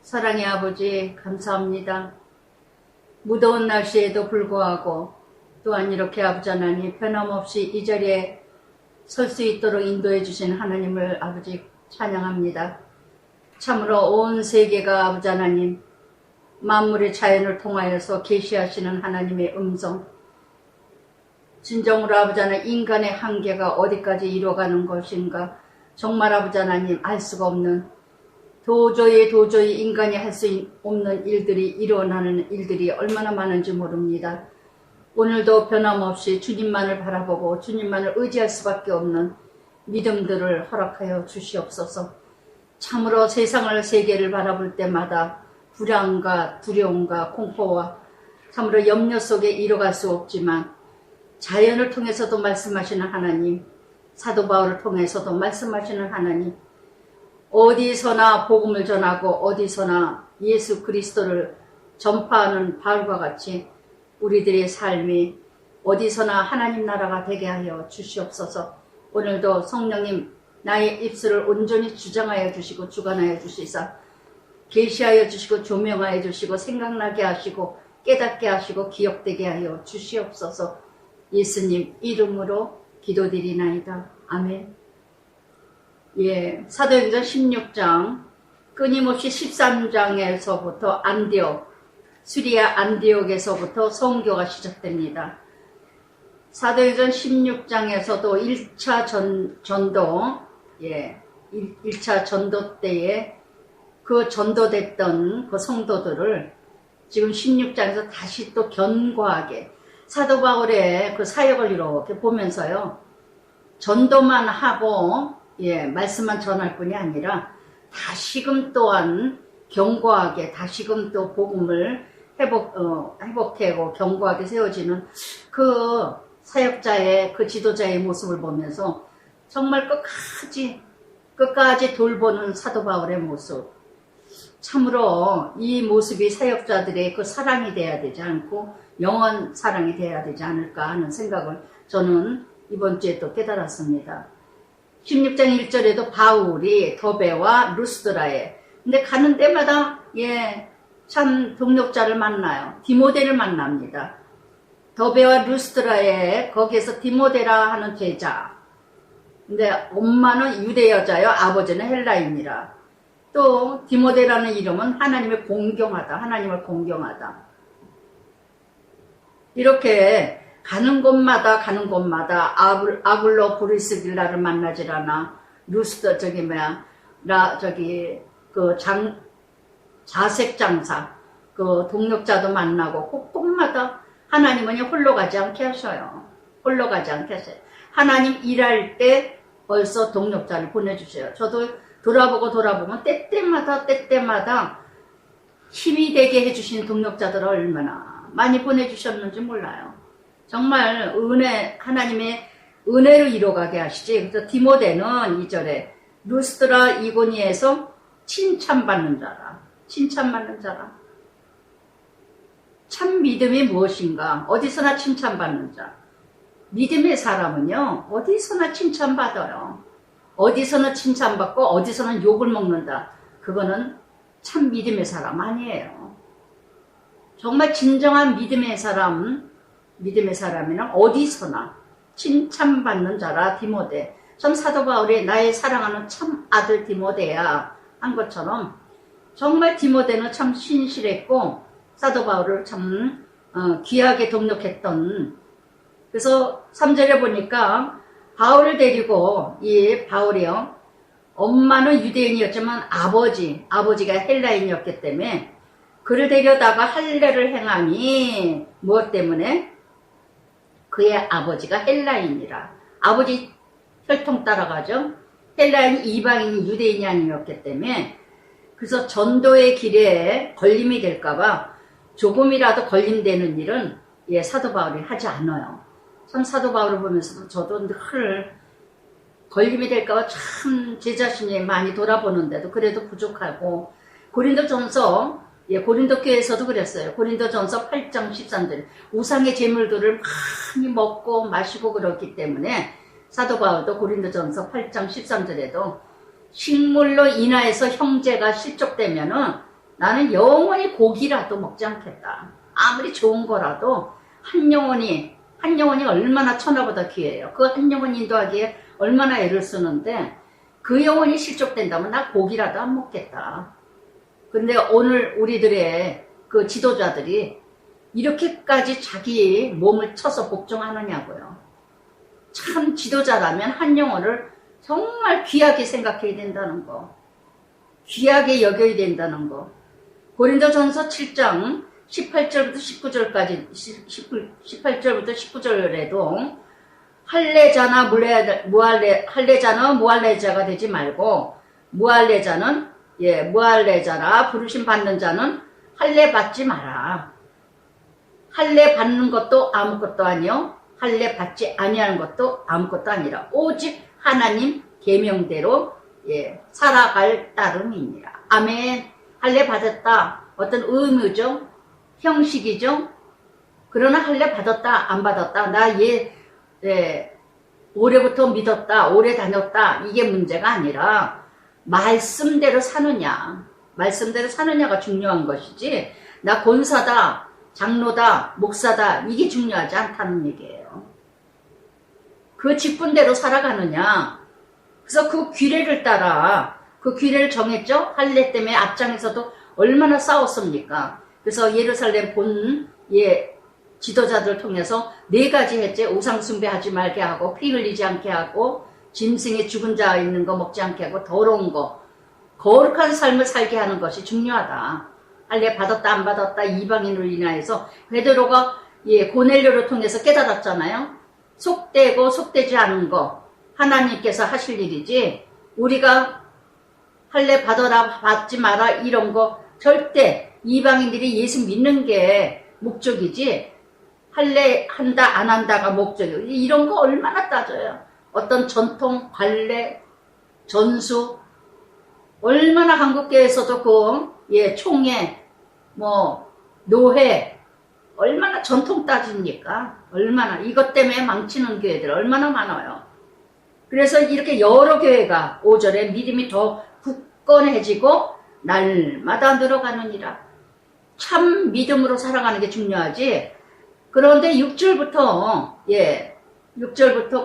사랑의 아버지 감사합니다. 무더운 날씨에도 불구하고 또한 이렇게 아버지 하나님 변함없이 이 자리에 설 수 있도록 인도해 주신 하나님을 아버지 찬양합니다. 참으로 온 세계가 아버지 하나님 만물의 자연을 통하여서 계시하시는 하나님의 음성, 진정으로 아버지 하나님 인간의 한계가 어디까지 이뤄가는 것인가 정말 아버지 하나님 알 수가 없는 도저히 인간이 할 수 없는 일들이 일어나는 일들이 얼마나 많은지 모릅니다. 오늘도 변함없이 주님만을 바라보고 주님만을 의지할 수밖에 없는 믿음들을 허락하여 주시옵소서. 참으로 세계를 바라볼 때마다 불안과 두려움과 공포와 참으로 염려 속에 이뤄갈 수 없지만 자연을 통해서도 말씀하시는 하나님, 사도 바울을 통해서도 말씀하시는 하나님, 어디서나 복음을 전하고 어디서나 예수 그리스도를 전파하는 바울과 같이 우리들의 삶이 어디서나 하나님 나라가 되게 하여 주시옵소서. 오늘도 성령님 나의 입술을 온전히 주장하여 주시고 주관하여 주시사 계시하여 주시고 조명하여 주시고 생각나게 하시고 깨닫게 하시고 기억되게 하여 주시옵소서. 예수님 이름으로 기도드리나이다. 아멘. 예, 사도행전 16장 끊임없이 13장에서부터 수리아 안디옥에서부터 선교가 시작됩니다. 사도행전 16장에서도 1차 전도, 1차 전도 때에 그 전도됐던 그 성도들을 지금 16장에서 다시 또 견고하게 사도 바울의 그 사역을 이렇게 보면서요, 전도만 하고 말씀만 전할 뿐이 아니라 다시금 또한 견고하게 다시금 또 복음을 회복되고 견고하게 세워지는 그 사역자의 그 지도자의 모습을 보면서 정말 끝까지 돌보는 사도 바울의 모습, 참으로 이 모습이 사역자들의 그 사랑이 돼야 되지 않고 영원 사랑이 돼야 되지 않을까 하는 생각을 저는 이번 주에 또 깨달았습니다. 16장 1절에도 바울이 더베와 루스드라에, 근데 가는 데마다 참 동력자를 만나요. 디모데를 만납니다. 더베와 루스드라에 거기에서 디모데라 하는 제자, 근데 엄마는 유대 여자요, 아버지는 헬라인이라. 또 디모데라는 이름은 하나님을 공경하다. 이렇게 가는 곳마다 아굴로 브리스길라를 만나질 않아. 루스더 자색 장사 그 동력자도 만나고 곳곳마다 하나님은 홀로 가지 않게 하셔요. 하나님 일할 때 벌써 동력자를 보내주세요. 저도 돌아보면 때때마다 힘이 되게 해주신 동력자들을 얼마나 많이 보내주셨는지 몰라요. 정말 하나님의 은혜로 이뤄가게 하시지. 그래서 디모데는 2절에 루스드라 이고니에서 칭찬받는 자라. 참 믿음이 무엇인가? 어디서나 칭찬받는 자. 믿음의 사람은요, 어디서나 칭찬받아요. 어디서나 칭찬받고 어디서나 욕을 먹는다. 그거는 참 믿음의 사람 아니에요. 정말 진정한 믿음의 사람이는 어디서나 칭찬받는 자라. 디모데, 참 사도 바울이 나의 사랑하는 참 아들 디모데야 한 것처럼 정말 디모데는 참 신실했고 사도 바울을 참 귀하게 동력했던. 그래서 3절에 보니까 바울을 데리고 바울이요, 엄마는 유대인이었지만 아버지가 헬라인이었기 때문에 그를 데려다가 할례를 행하니 무엇 때문에? 그의 아버지가 헬라인이라. 아버지 혈통 따라가죠. 헬라인 이방인 유대인이 아니었기 때문에. 그래서 전도의 길에 걸림이 될까봐 조금이라도 걸림되는 일은 사도 바울이 하지 않아요. 참 사도 바울을 보면서도 저도 늘 걸림이 될까봐 참 제 자신이 많이 돌아보는데도 그래도 부족하고, 고린도 교회에서도 그랬어요. 고린도전서 8장 13절 우상의 제물들을 많이 먹고 마시고 그렇기 때문에 사도 바울도 고린도전서 8장 13절에도 식물로 인하여서 형제가 실족되면은 나는 영원히 고기라도 먹지 않겠다. 아무리 좋은 거라도 한 영혼이 얼마나 천하보다 귀해요. 그 한 영혼 인도하기에 얼마나 애를 쓰는데 그 영혼이 실족된다면 나 고기라도 안 먹겠다. 근데 오늘 우리들의 그 지도자들이 이렇게까지 자기 몸을 쳐서 복종하느냐고요. 참 지도자라면 한 영혼을 정말 귀하게 생각해야 된다는 거. 귀하게 여겨야 된다는 거. 고린도전서 7장 18절부터 19절까지 18절부터 19절에도 할례자나 무할례자가 되지 말고 무할례자라 부르심 받는 자는 할례 받지 마라. 할례 받는 것도 아무것도 아니요 할례 받지 아니하는 것도 아무것도 아니라 오직 하나님 계명대로 살아갈 따름이니라. 아멘. 할례 받았다. 어떤 의무죠. 형식이죠. 그러나 할례 받았다 안 받았다 나 올해부터 믿었다 오래 다녔다 이게 문제가 아니라 말씀대로 사느냐가 중요한 것이지 나 권사다 장로다 목사다 이게 중요하지 않다는 얘기예요. 그 직분대로 살아가느냐. 그래서 그 규례를 따라 그 규례를 정했죠. 할례 때문에 앞장에서도 얼마나 싸웠습니까. 그래서 예루살렘 본 지도자들 통해서 4가지 했지. 우상 숭배하지 말게 하고 피 흘리지 않게 하고 짐승에 죽은 자 있는 거 먹지 않게 하고 더러운 거 거룩한 삶을 살게 하는 것이 중요하다. 할례 받았다 안 받았다 이방인을 인하여서 베드로가 고넬료를 통해서 깨달았잖아요. 속되고 속되지 않은 거 하나님께서 하실 일이지 우리가 할례 받아라 받지 마라 이런 거 절대 이방인들이 예수 믿는 게 목적이지 할례 한다 안 한다가 목적이에요. 이런 거 얼마나 따져요. 어떤 전통 관례 전수 얼마나 한국교회에서도 총회 노회 얼마나 전통 따집니까. 얼마나 이것 때문에 망치는 교회들 얼마나 많아요. 그래서 이렇게 여러 교회가 5절에 믿음이 더 굳건해지고 날마다 늘어가느니라. 참 믿음으로 살아가는 게 중요하지. 그런데 6절부터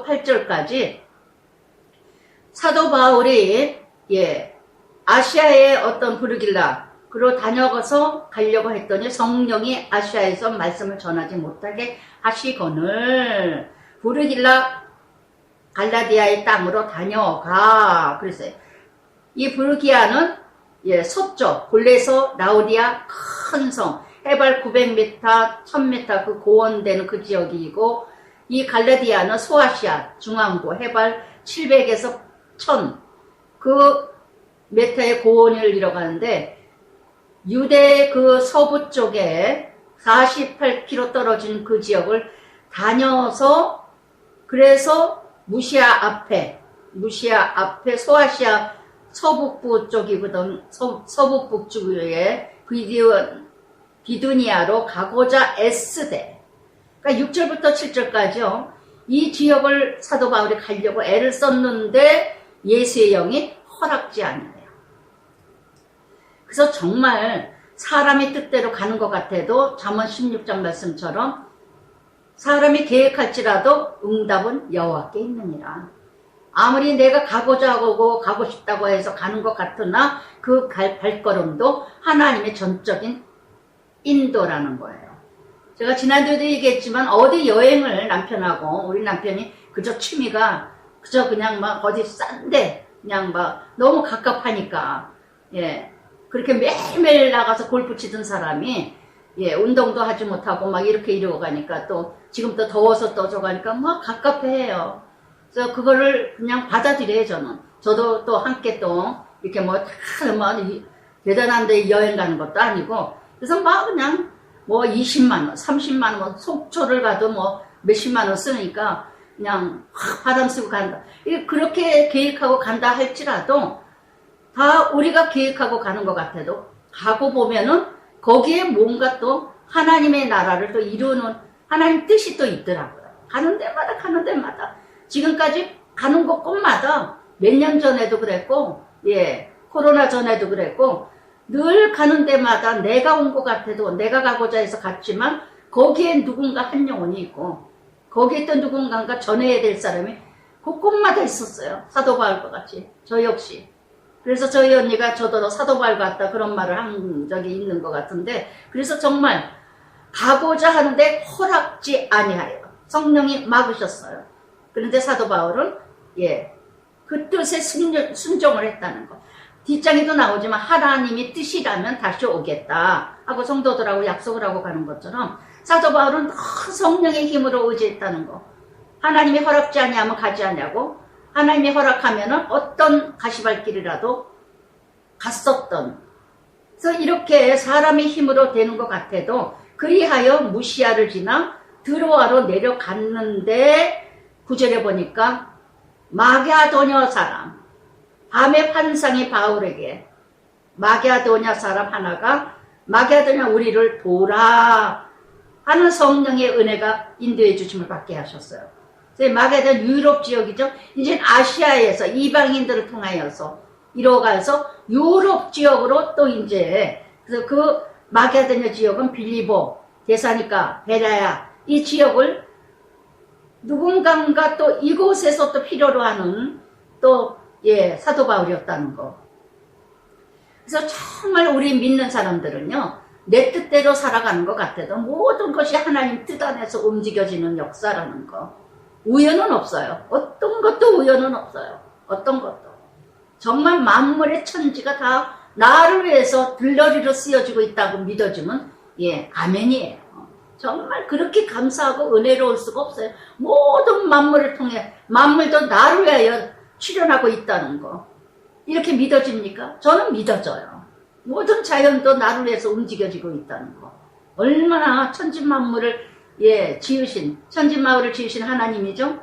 8절까지 사도 바울이 아시아의 어떤 부르길라로 다녀가서 가려고 했더니 성령이 아시아에서 말씀을 전하지 못하게 하시거늘 부르길라 갈라디아의 땅으로 다녀가 그랬어요. 이 부르기아는 서쪽 볼레서 라우디아 큰 성 해발 900m 1000m 그 고원되는 그 지역이고 이 갈라디아는 소아시아 중앙부 해발 700에서 1000 그 메타의 고원을 이뤄가는데 유대 그 서부 쪽에 48km 떨어진 그 지역을 다녀서 그래서 무시아 앞에 소아시아 서북부 쪽이거든. 서북부 쪽에 비두니아로 가고자 애쓰되. 그러니까 6절부터 7절까지요. 이 지역을 사도 바울이 가려고 애를 썼는데 예수의 영이 허락지 않네요. 그래서 정말 사람의 뜻대로 가는 것 같아도 잠언 16장 말씀처럼 사람이 계획할지라도 응답은 여호와께 있느니라. 아무리 내가 가고자 하고 가고 싶다고 해서 가는 것 같으나 그 발걸음도 하나님의 전적인 인도라는 거예요. 제가 지난주에도 얘기했지만 어디 여행을 남편하고 우리 남편이 그저 취미가 그저 그냥 막 어디 싼데 그냥 막 너무 갑갑하니까 그렇게 매일매일 나가서 골프 치던 사람이 운동도 하지 못하고 막 이렇게 이러고 가니까 또 지금 또 더워서 떠져 가니까 막 갑갑해요. 그래서 그거를 그냥 받아들여요, 저는. 저도 또 함께 또 이렇게 대단한데 여행 가는 것도 아니고 그래서 막 그냥 20만원, 30만원, 속초를 가도 몇십만 원 쓰니까 그냥 확 바람 쐬고 간다. 그렇게 계획하고 간다 할지라도 다 우리가 계획하고 가는 것 같아도 가고 보면은 거기에 뭔가 또 하나님의 나라를 또 이루는 하나님 뜻이 또 있더라고요. 가는 데마다 지금까지 가는 곳마다 몇 년 전에도 그랬고 코로나 전에도 그랬고 늘 가는 데마다 내가 온 것 같아도 내가 가고자 해서 갔지만 거기에 누군가 한 영혼이 있고 거기에 또 누군가가 전해야 될 사람이 곳곳마다 있었어요. 사도 바울과 같이. 저 역시. 그래서 저희 언니가 저도 사도 바울 같다 그런 말을 한 적이 있는 것 같은데 그래서 정말 가고자 하는데 허락지 아니하여 성령이 막으셨어요. 그런데 사도 바울은 그 뜻에 순종을 했다는 거. 뒷장에도 나오지만 하나님이 뜻이라면 다시 오겠다 하고 성도들하고 약속을 하고 가는 것처럼 사도 바울은 성령의 힘으로 의지했다는 거. 하나님이 허락지 아니하면 가지 않냐고 하나님이 허락하면은 어떤 가시밭길이라도 갔었던. 그래서 이렇게 사람의 힘으로 되는 것 같아도 그리하여 무시아를 지나 드로아로 내려갔는데 9절에 보니까 마게도냐 사람 밤의 환상이 바울에게 마게도냐 사람 하나가 마게도냐 우리를 도라 하는 성령의 은혜가 인도해 주심을 받게 하셨어요. 마게도냐 유럽 지역이죠. 이제 아시아에서 이방인들을 통하여서 이뤄가서 유럽 지역으로 또 이제 그래서 그 마게도냐 지역은 빌리보, 데사니까, 베라야 이 지역을 누군가가 또 이곳에서 또 필요로 하는 또 사도 바울이었다는 거. 그래서 정말 우리 믿는 사람들은요 내 뜻대로 살아가는 것 같아도 모든 것이 하나님 뜻 안에서 움직여지는 역사라는 거. 우연은 없어요. 어떤 것도 우연은 없어요. 어떤 것도. 정말 만물의 천지가 다 나를 위해서 들러리로 쓰여지고 있다고 믿어주면 아멘이에요. 정말 그렇게 감사하고 은혜로울 수가 없어요. 모든 만물을 통해 만물도 나를 위하여 출현하고 있다는 거. 이렇게 믿어집니까? 저는 믿어져요. 모든 자연도 나를 위해서 움직여지고 있다는 거. 얼마나 천지만물을 지으신 천지만물을 지으신 하나님이죠.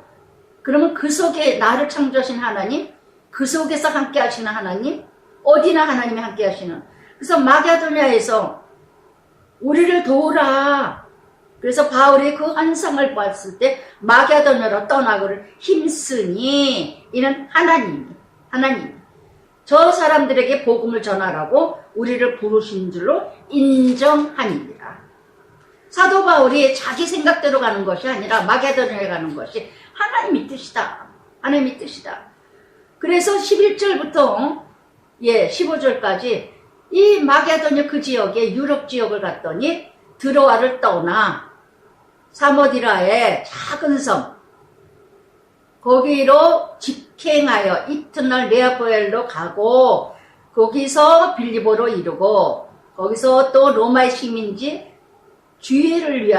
그러면 그 속에 나를 창조하신 하나님, 그 속에서 함께 하시는 하나님, 어디나 하나님이 함께 하시는. 그래서 마게도냐에서 우리를 도우라. 그래서 바울이 그 환상을 봤을 때 마게도냐로 떠나고를 힘쓰니 이는 하나님 저 사람들에게 복음을 전하라고 우리를 부르신 줄로 인정하니라. 사도 바울이 자기 생각대로 가는 것이 아니라 마게도냐에 가는 것이 하나님의 뜻이다. 하나님의 뜻이다. 그래서 11절부터 15절까지 이 마게도냐 그 지역에 유럽 지역을 갔더니 드로아를 떠나 사모디라의 작은 섬 거기로 직행하여 이튿날 네아포엘로 가고 거기서 빌리보로 이르고 거기서 또 로마의 시민지 수위를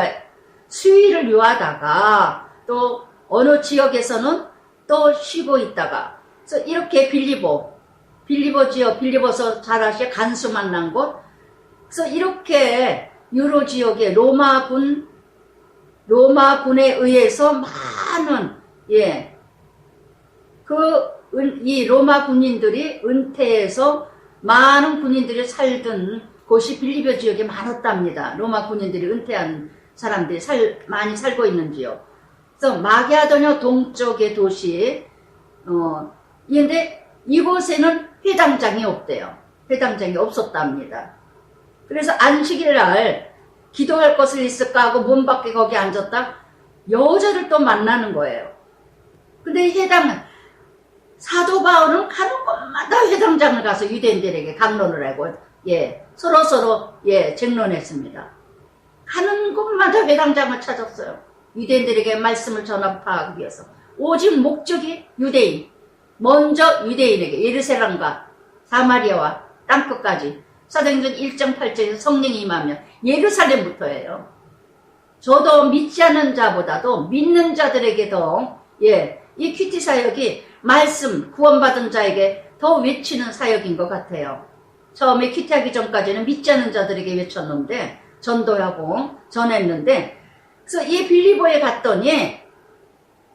유하다가 또 어느 지역에서는 또 쉬고 있다가 그래서 이렇게 빌리보 지역 빌리보서 잘 아시죠? 간수 만난 곳. 그래서 이렇게 유로 지역의 로마군에 의해서 많은 이 로마 군인들이 은퇴해서 많은 군인들이 살던 곳이 빌리보 지역에 많았답니다. 로마 군인들이 은퇴한 사람들이 많이 살고 있는 지역. 그래서 마게도냐 동쪽의 도시, 근데 이곳에는 회당장이 없대요. 회당장이 없었답니다. 그래서 안식일 날 기도할 것을 있을까 하고 문 밖에 거기 앉았다 여자를 또 만나는 거예요. 근데 회당은 사도 바울은 가는 곳마다 회당장을 가서 유대인들에게 강론을 하고 서로 쟁론했습니다. 가는 곳마다 회당장을 찾았어요. 유대인들에게 말씀을 전파하기 위해서. 오직 목적이 유대인. 먼저 유대인에게 예루살렘과 사마리아와 땅끝까지 사도행전 1장 8절에서 성령이 임하면 예루살렘부터예요. 저도 믿지 않는 자보다도 믿는 자들에게 더 이 큐티 사역이 말씀 구원받은 자에게 더 외치는 사역인 것 같아요. 처음에 큐티하기 전까지는 믿지 않는 자들에게 외쳤는데 전도하고 전했는데 그래서 이 빌리보에 갔더니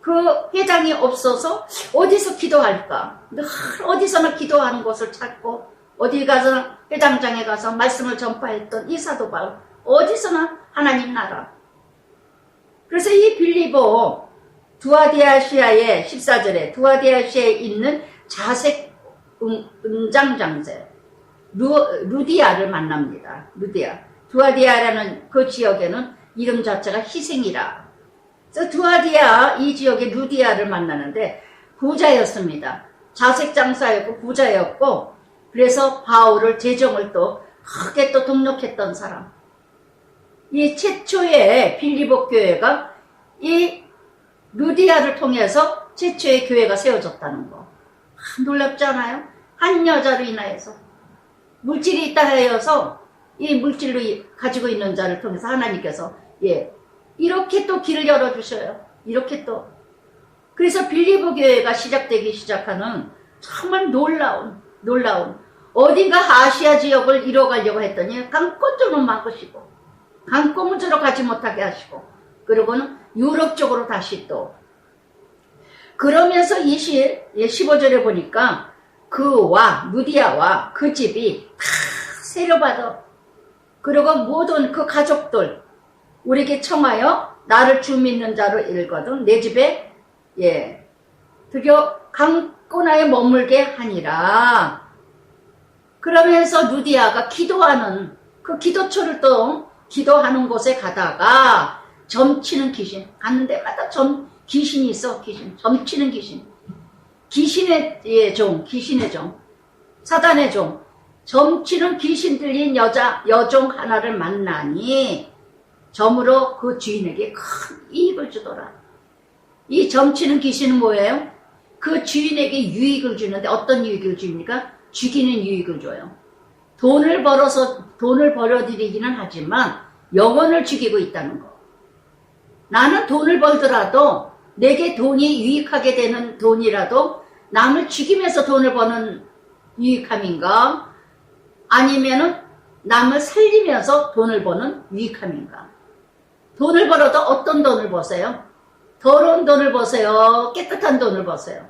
그 회당이 없어서 어디서 기도할까? 어디서나 기도하는 곳을 찾고 어디 가서 회당장에 가서 말씀을 전파했던 이 사도 바울 어디서나 하나님 나라. 그래서 이 빌리보 두아디아시아의 14절에 두아디아시아에 있는 자색 은장장세 루디아를 만납니다. 루디아. 두아디아라는 그 지역에는 이름 자체가 희생이라. 그래서 두아디아 이 지역의 루디아를 만나는데 부자였습니다. 자색 장사였고 부자였고, 그래서 바울을 재정을 또 크게 또 동력했던 사람. 이 최초의 빌립보 교회가 이 루디아를 통해서 최초의 교회가 세워졌다는 거. 놀랍지 않아요? 한 여자로 인하여서. 물질이 있다 하여서 이 물질로 가지고 있는 자를 통해서 하나님께서 이렇게 또 길을 열어주셔요. 이렇게 또. 그래서 빌립보 교회가 시작되기 시작하는 정말 놀라운 어딘가 아시아 지역을 이뤄가려고 했더니 강권 쪽으로 막으시고 강권 문제로 가지 못하게 하시고, 그리고는 유럽 쪽으로 다시 또. 그러면서 15절에 보니까 그와 루디아와 그 집이 다 세려받아. 그리고 모든 그 가족들 우리에게 청하여 나를 주 믿는 자로 일거든 내 집에 드려 강권하에 머물게 하니라. 그러면서 루디아가 기도하는 그 기도처를 또 기도하는 곳에 가다가 점치는 귀신, 가는 데마다 귀신이 있어. 점치는 귀신. 귀신의 종, 사단의 종, 점치는 귀신 들린 여종 하나를 만나니 점으로 그 주인에게 큰 이익을 주더라. 이 점치는 귀신은 뭐예요? 그 주인에게 유익을 주는데 어떤 유익을 줍니까? 죽이는 유익을 줘요. 돈을 벌어들이기는 하지만 영혼을 죽이고 있다는 거. 나는 돈을 벌더라도 내게 돈이 유익하게 되는 돈이라도 남을 죽이면서 돈을 버는 유익함인가? 아니면은 남을 살리면서 돈을 버는 유익함인가? 돈을 벌어도 어떤 돈을 버세요? 더러운 돈을 버세요? 깨끗한 돈을 버세요?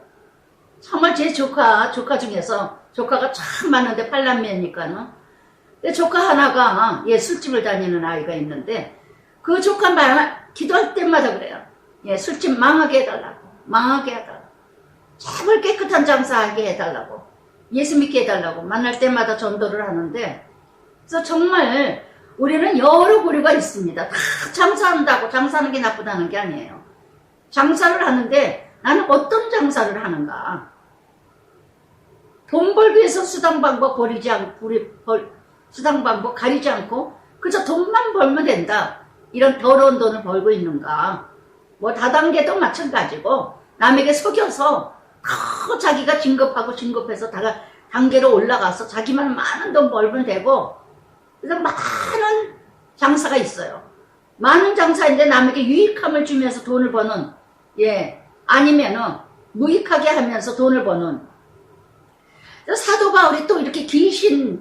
정말 제 조카 중에서 조카가 참 많은데 8남매니까는 조카 하나가 술집을 다니는 아이가 있는데 그 조카 기도할 때마다 그래요. 술집 망하게 해달라고. 제발 깨끗한 장사하게 해달라고. 예수 믿게 해달라고. 만날 때마다 전도를 하는데, 그래서 정말 우리는 여러 부류가 있습니다. 다 장사한다고 장사하는 게 나쁘다는 게 아니에요. 장사를 하는데 나는 어떤 장사를 하는가? 돈 벌기 위해서 수당 방법 가리지 않고 그저 돈만 벌면 된다. 이런 더러운 돈을 벌고 있는가? 뭐 다단계도 마찬가지고 남에게 속여서 더 자기가 진급해서 단계로 올라가서 자기만 많은 돈 벌면 되고, 그래서 많은 장사가 있어요. 많은 장사인데 남에게 유익함을 주면서 돈을 버는, 아니면은 무익하게 하면서 돈을 버는. 사도 바울이 또 이렇게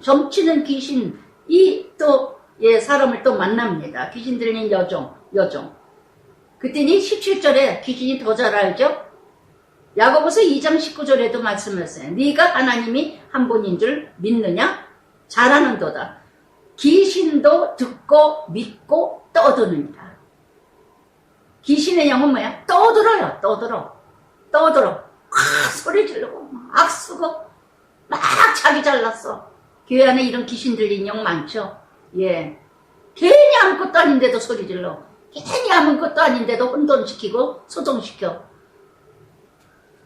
점치는 귀신, 사람을 또 만납니다. 귀신 들린 여종. 그때니 17절에 귀신이 더 잘 알죠? 야고보서 2장 19절에도 말씀했어요. 네가 하나님이 한 분인 줄 믿느냐? 잘하는도다. 귀신도 듣고 믿고 떠드느니라. 귀신의 영은 뭐야? 떠들어요. 소리 지르고 막 쓰고 막 자기 잘났어. 교회 안에 이런 귀신 들린 영 많죠? 괜히 아무것도 아닌데도 소리 질러. 괜히 아무것도 아닌데도 혼돈시키고 소동시켜.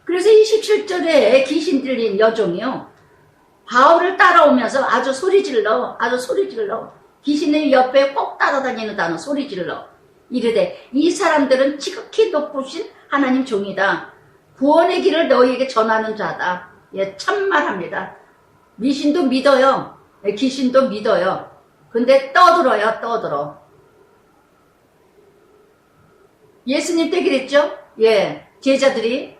그래서 27절에 귀신 들린 여종이요, 바울을 따라오면서 아주 소리 질러. 귀신의 옆에 꼭 따라다니는 단어 소리 질러. 이르되 이 사람들은 지극히 높으신 하나님 종이다. 구원의 길을 너희에게 전하는 자다. 참말합니다. 미신도 믿어요. 귀신도 믿어요. 근데 떠들어. 예수님 때 그랬죠? 제자들이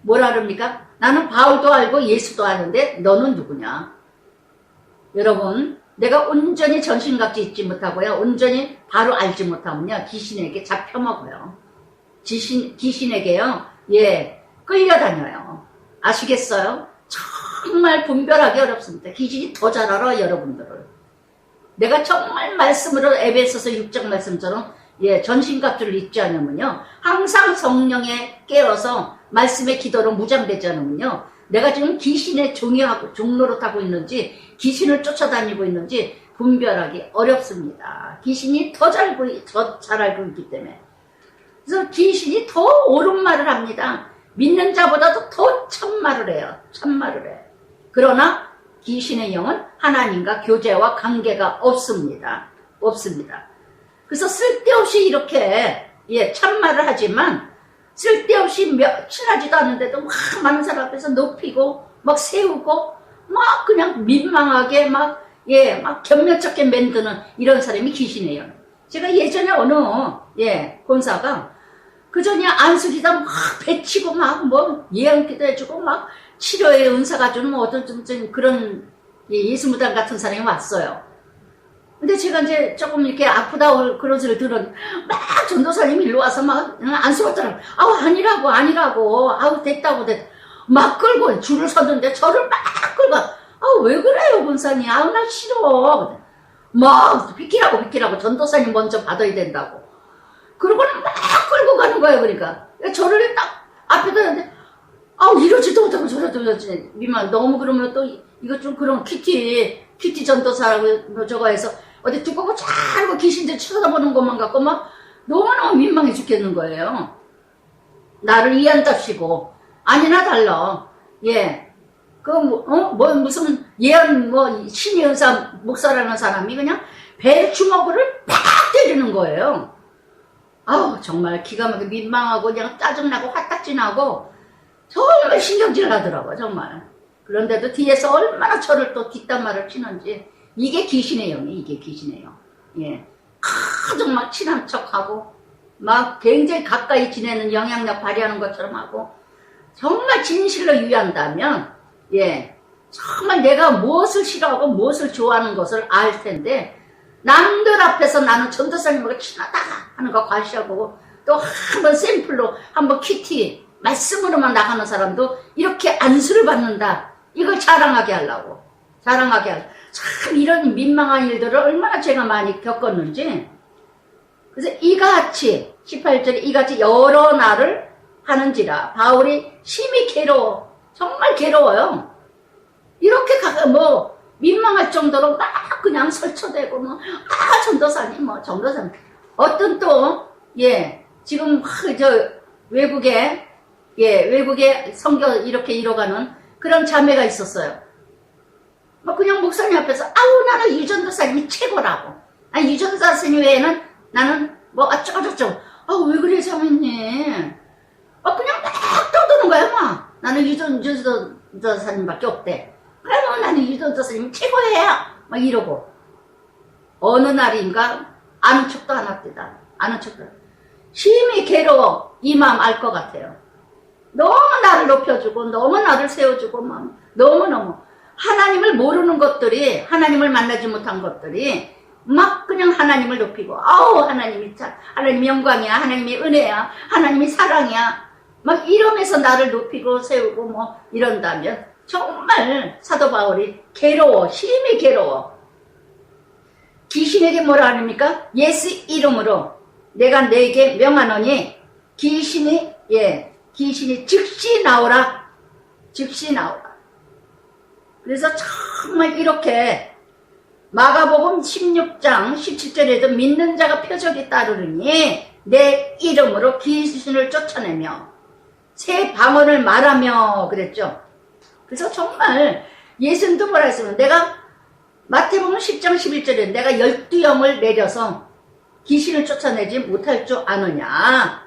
뭐라 그럽니까? 나는 바울도 알고 예수도 아는데 너는 누구냐? 여러분, 내가 온전히 전신각지 잊지 못하고요, 온전히 바로 알지 못하면요, 귀신에게 잡혀먹어요. 귀신에게요, 끌려다녀요. 아시겠어요? 정말 분별하기 어렵습니다. 귀신이 더 잘 알아, 여러분들을. 내가 정말 말씀으로 에베소서 6장 말씀처럼 전신갑주를 입지 않으면요, 항상 성령에 깨어서 말씀의 기도로 무장되지 않으면요, 내가 지금 귀신의 종로로 타고 있는지 귀신을 쫓아다니고 있는지 분별하기 어렵습니다. 귀신이 더 잘 알고 있기 때문에. 그래서 귀신이 더 옳은 말을 합니다. 믿는 자보다도 더 참말을 해요. 참말을 해요. 그러나 귀신의 영은 하나님과 교제와 관계가 없습니다. 없습니다. 그래서 쓸데없이 이렇게 참말을 하지만 쓸데없이 친하지도 않은데도 막 많은 사람 앞에서 높이고 막 세우고 막 그냥 민망하게 막 격려쩍게 만드는 이런 사람이 귀신이에요. 제가 예전에 어느 권사가 그전에 안수기다 막 배치고 막 뭐 예언기도 해주고 막 치료의 은사가 주는 뭐 어떤 좀 그런 예수무당 같은 사람이 왔어요. 근데 제가 이제 조금 이렇게 아프다 그런 소리를 들은 막 전도사님이 일로 와서 막 안수 받더라고. 아우 아니라고 아우 됐다고 막 끌고 줄을 섰는데 저를 막 끌고 아우 왜 그래요 권사님 아우 나 싫어 막 비키라고 전도사님 먼저 받아야 된다고 그러고는 막 끌고 가는 거예요. 그러니까 저를 딱 앞에 두는데 아우 이러지도 못하고 저러지 미만 너무 그러면 또 이거 좀 그런 키티 전도사라고 저거 해서 어디 두꺼고 잘고 귀신들 쳐다보는 것만 갖고 막 너무너무 민망해 죽겠는 거예요. 나를 이해한답시고 아니나 달라. 무슨 예언 신의 은사 목사라는 사람이 그냥 배 주먹을 팍 때리는 거예요. 아우 정말 기가 막히게 민망하고 그냥 짜증나고 화딱지나고 정말 신경질 나더라고요. 정말. 그런데도 뒤에서 얼마나 저를 또 뒷담화를 치는지 이게 귀신의 영이 이게 귀신의 영. 아주 막 친한 척하고 막 굉장히 가까이 지내는 영향력 발휘하는 것처럼 하고 정말 진실로 유의한다면 정말 내가 무엇을 싫어하고 무엇을 좋아하는 것을 알 텐데 남들 앞에서 나는 전도사님하고 친하다 하는 거 과시하고 또 한번 샘플로 한번 키티 말씀으로만 나가는 사람도 이렇게 안수를 받는다. 이걸 자랑하게 하려고. 참 이런 민망한 일들을 얼마나 제가 많이 겪었는지. 그래서 이같이 18절에 이같이 여러 날을 하는지라 바울이 심히 괴로워. 정말 괴로워요. 이렇게 민망할 정도로 막 그냥 설쳐대고 전도사님 어떤 또 지금 외국에 성교 이렇게 이뤄가는 그런 자매가 있었어요. 그냥 목사님 앞에서 아우 나는 유전도사님이 최고라고. 아니 유전도사님 외에는 나는 어쩌고저쩌고. 아우 왜 그래 자매님. 그냥 막 떠드는 거야 막. 나는 유전도사님밖에 없대. 그러면 나는 유전도사님이 최고예요. 막 이러고. 어느 날인가 아는 척도 안 합니다. 심히 괴로워. 이 마음 알 것 같아요. 너무 나를 높여주고 너무 나를 세워주고 너무너무 하나님을 모르는 것들이 하나님을 만나지 못한 것들이 막 그냥 하나님을 높이고 아우 하나님이 영광이야 하나님이 은혜야 하나님이 사랑이야 막 이러면서 나를 높이고 세우고 이런다면 정말 사도 바울이 괴로워 심히 괴로워. 귀신에게 뭐라 합니까? 예수 이름으로 내가 너에게 명하노니 귀신이 즉시 나오라. 그래서 정말 이렇게 마가복음 16장 17절에도 믿는 자가 표적이 따르느니 내 이름으로 귀신을 쫓아내며 새 방언을 말하며 그랬죠. 그래서 정말 예수님도 뭐라 했으면 내가 마태복음 10장 11절에 내가 12영을 내려서 귀신을 쫓아내지 못할 줄 아느냐.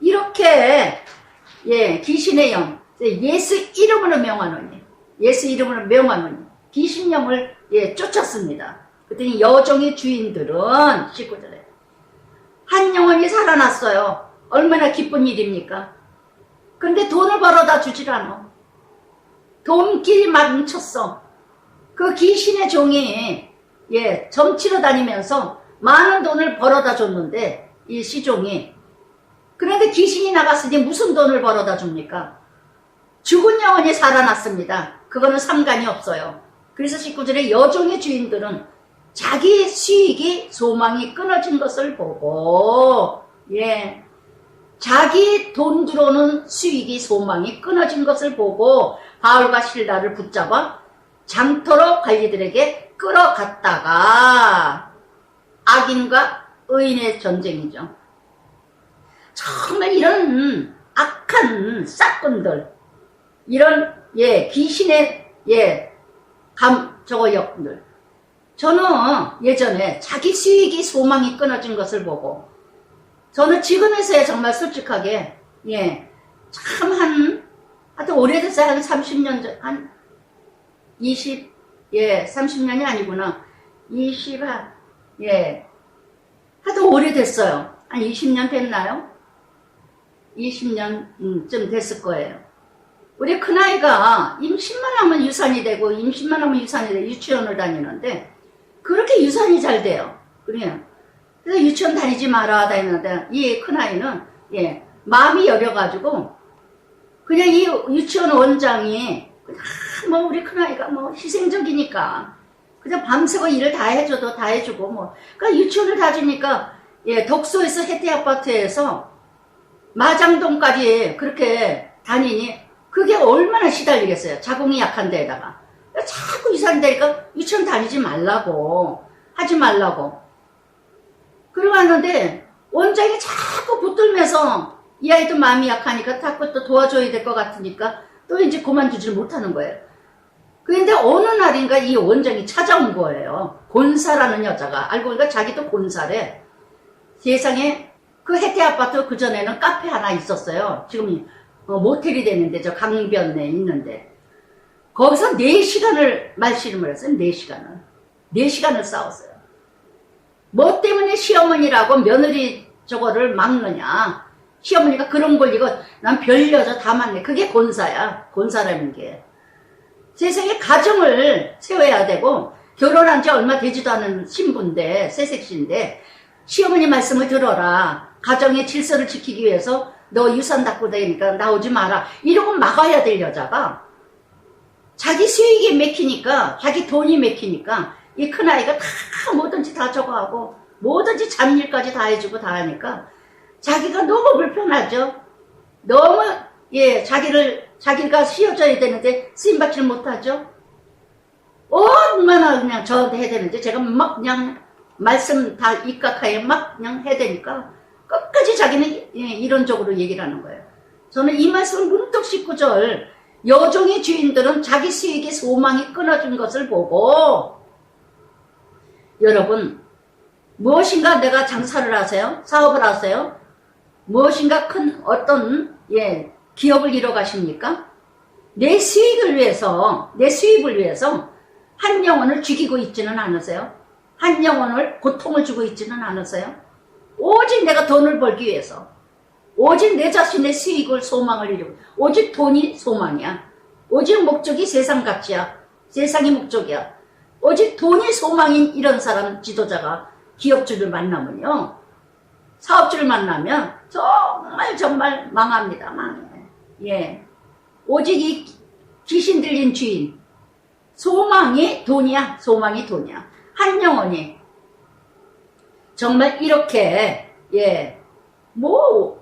이렇게 귀신의 영 예수 이름으로 명하노니 귀신영을 쫓았습니다. 그랬더니 여종의 주인들은 19절에 한 영혼이 살아났어요. 얼마나 기쁜 일입니까? 근데 돈을 벌어다 주질 않아. 돈끼리 멈췄어. 그 귀신의 종이 점치러 다니면서 많은 돈을 벌어다 줬는데 이 시종이 그런데 귀신이 나갔으니 무슨 돈을 벌어다 줍니까? 죽은 영혼이 살아났습니다. 그거는 상관이 없어요. 그래서 19절에 여종의 주인들은 자기 수익이 소망이 끊어진 것을 보고 자기 돈 들어오는 수익이 소망이 끊어진 것을 보고 바울과 실라를 붙잡아 장터로 관리들에게 끌어갔다가 악인과 의인의 전쟁이죠. 정말 이런 악한 싹꾼들, 이런 귀신의 역들. 저는 예전에 자기 수익이 소망이 끊어진 것을 보고, 저는 지금에서야 정말 솔직하게 참 하여튼 오래됐어요. 한 30년 전, 한 30년이 아니구나. 하여튼 오래됐어요. 한 20년 됐나요? 20년쯤 됐을 거예요. 우리 큰아이가 임신만 하면 유산이 되고, 유치원을 다니는데, 그렇게 유산이 잘 돼요. 그래요. 그래서 유치원 다니지 마라 다니는데, 이 큰아이는, 마음이 여려가지고, 그냥 이 유치원 원장이, 그냥 우리 큰아이가 희생적이니까, 그냥 밤새고 일을 다 해주고, 그러니까 유치원을 다 주니까, 덕소에서 혜태아파트에서 마장동까지 그렇게 다니니, 그게 얼마나 시달리겠어요. 자궁이 약한 데에다가. 자꾸 유산되니까 유치원 다니지 말라고. 하지 말라고. 그러고 왔는데 원장이 자꾸 붙들면서 이 아이도 마음이 약하니까 자꾸 또 도와줘야 될 것 같으니까 또 이제 그만두질 못하는 거예요. 그런데 어느 날인가 이 원장이 찾아온 거예요. 곤사라는 여자가. 알고 보니까 자기도 곤사래. 세상에 그 혜태아파트 그전에는 카페 하나 있었어요. 지금 모텔이 되는데 저 강변에 있는데 거기서 4시간을 말씨름을 했어요. 4시간을 싸웠어요. 뭐 때문에 시어머니라고 며느리 저거를 막느냐. 시어머니가 그런 걸리고 난 별 여자 다 막네. 그게 곤사야. 곤사라는 게. 세상에 가정을 세워야 되고 결혼한 지 얼마 되지도 않은 신부인데 새색시인데 시어머니 말씀을 들어라. 가정의 질서를 지키기 위해서 너 유산 닦고 다니니까 나오지 마라. 이러고 막아야 될 여자가 자기 수익이 맥히니까, 자기 돈이 맥히니까 이 큰아이가 다 뭐든지 다 저거 하고 뭐든지 잡일까지 다 해주고 다 하니까 자기가 너무 불편하죠. 너무 자기가 쉬어줘야 되는데 쓰임받지를 못하죠. 얼마나 그냥 저한테 해야 되는데 제가 막 그냥 말씀 다 입각하에 막 그냥 해야 되니까 끝까지 자기는 이론적으로 얘기를 하는 거예요. 저는 이 말씀을 문득 19절 여종의 주인들은 자기 수익의 소망이 끊어진 것을 보고 여러분 무엇인가 내가 장사를 하세요? 사업을 하세요? 무엇인가 큰 어떤 기업을 이뤄가십니까? 내 수익을 위해서 내 수입을 위해서 한 영혼을 죽이고 있지는 않으세요? 한 영혼을 고통을 주고 있지는 않으세요? 오직 내가 돈을 벌기 위해서 오직 내 자신의 수익을 소망을 이루고 오직 돈이 소망이야. 오직 목적이 세상 가치야. 세상이 목적이야. 오직 돈이 소망인 이런 사람 지도자가 기업주를 만나면요. 사업주를 만나면 정말 망합니다. 망해. 오직 이 귀신 들린 주인 소망이 돈이야. 소망이 돈이야. 한 영혼이 정말 이렇게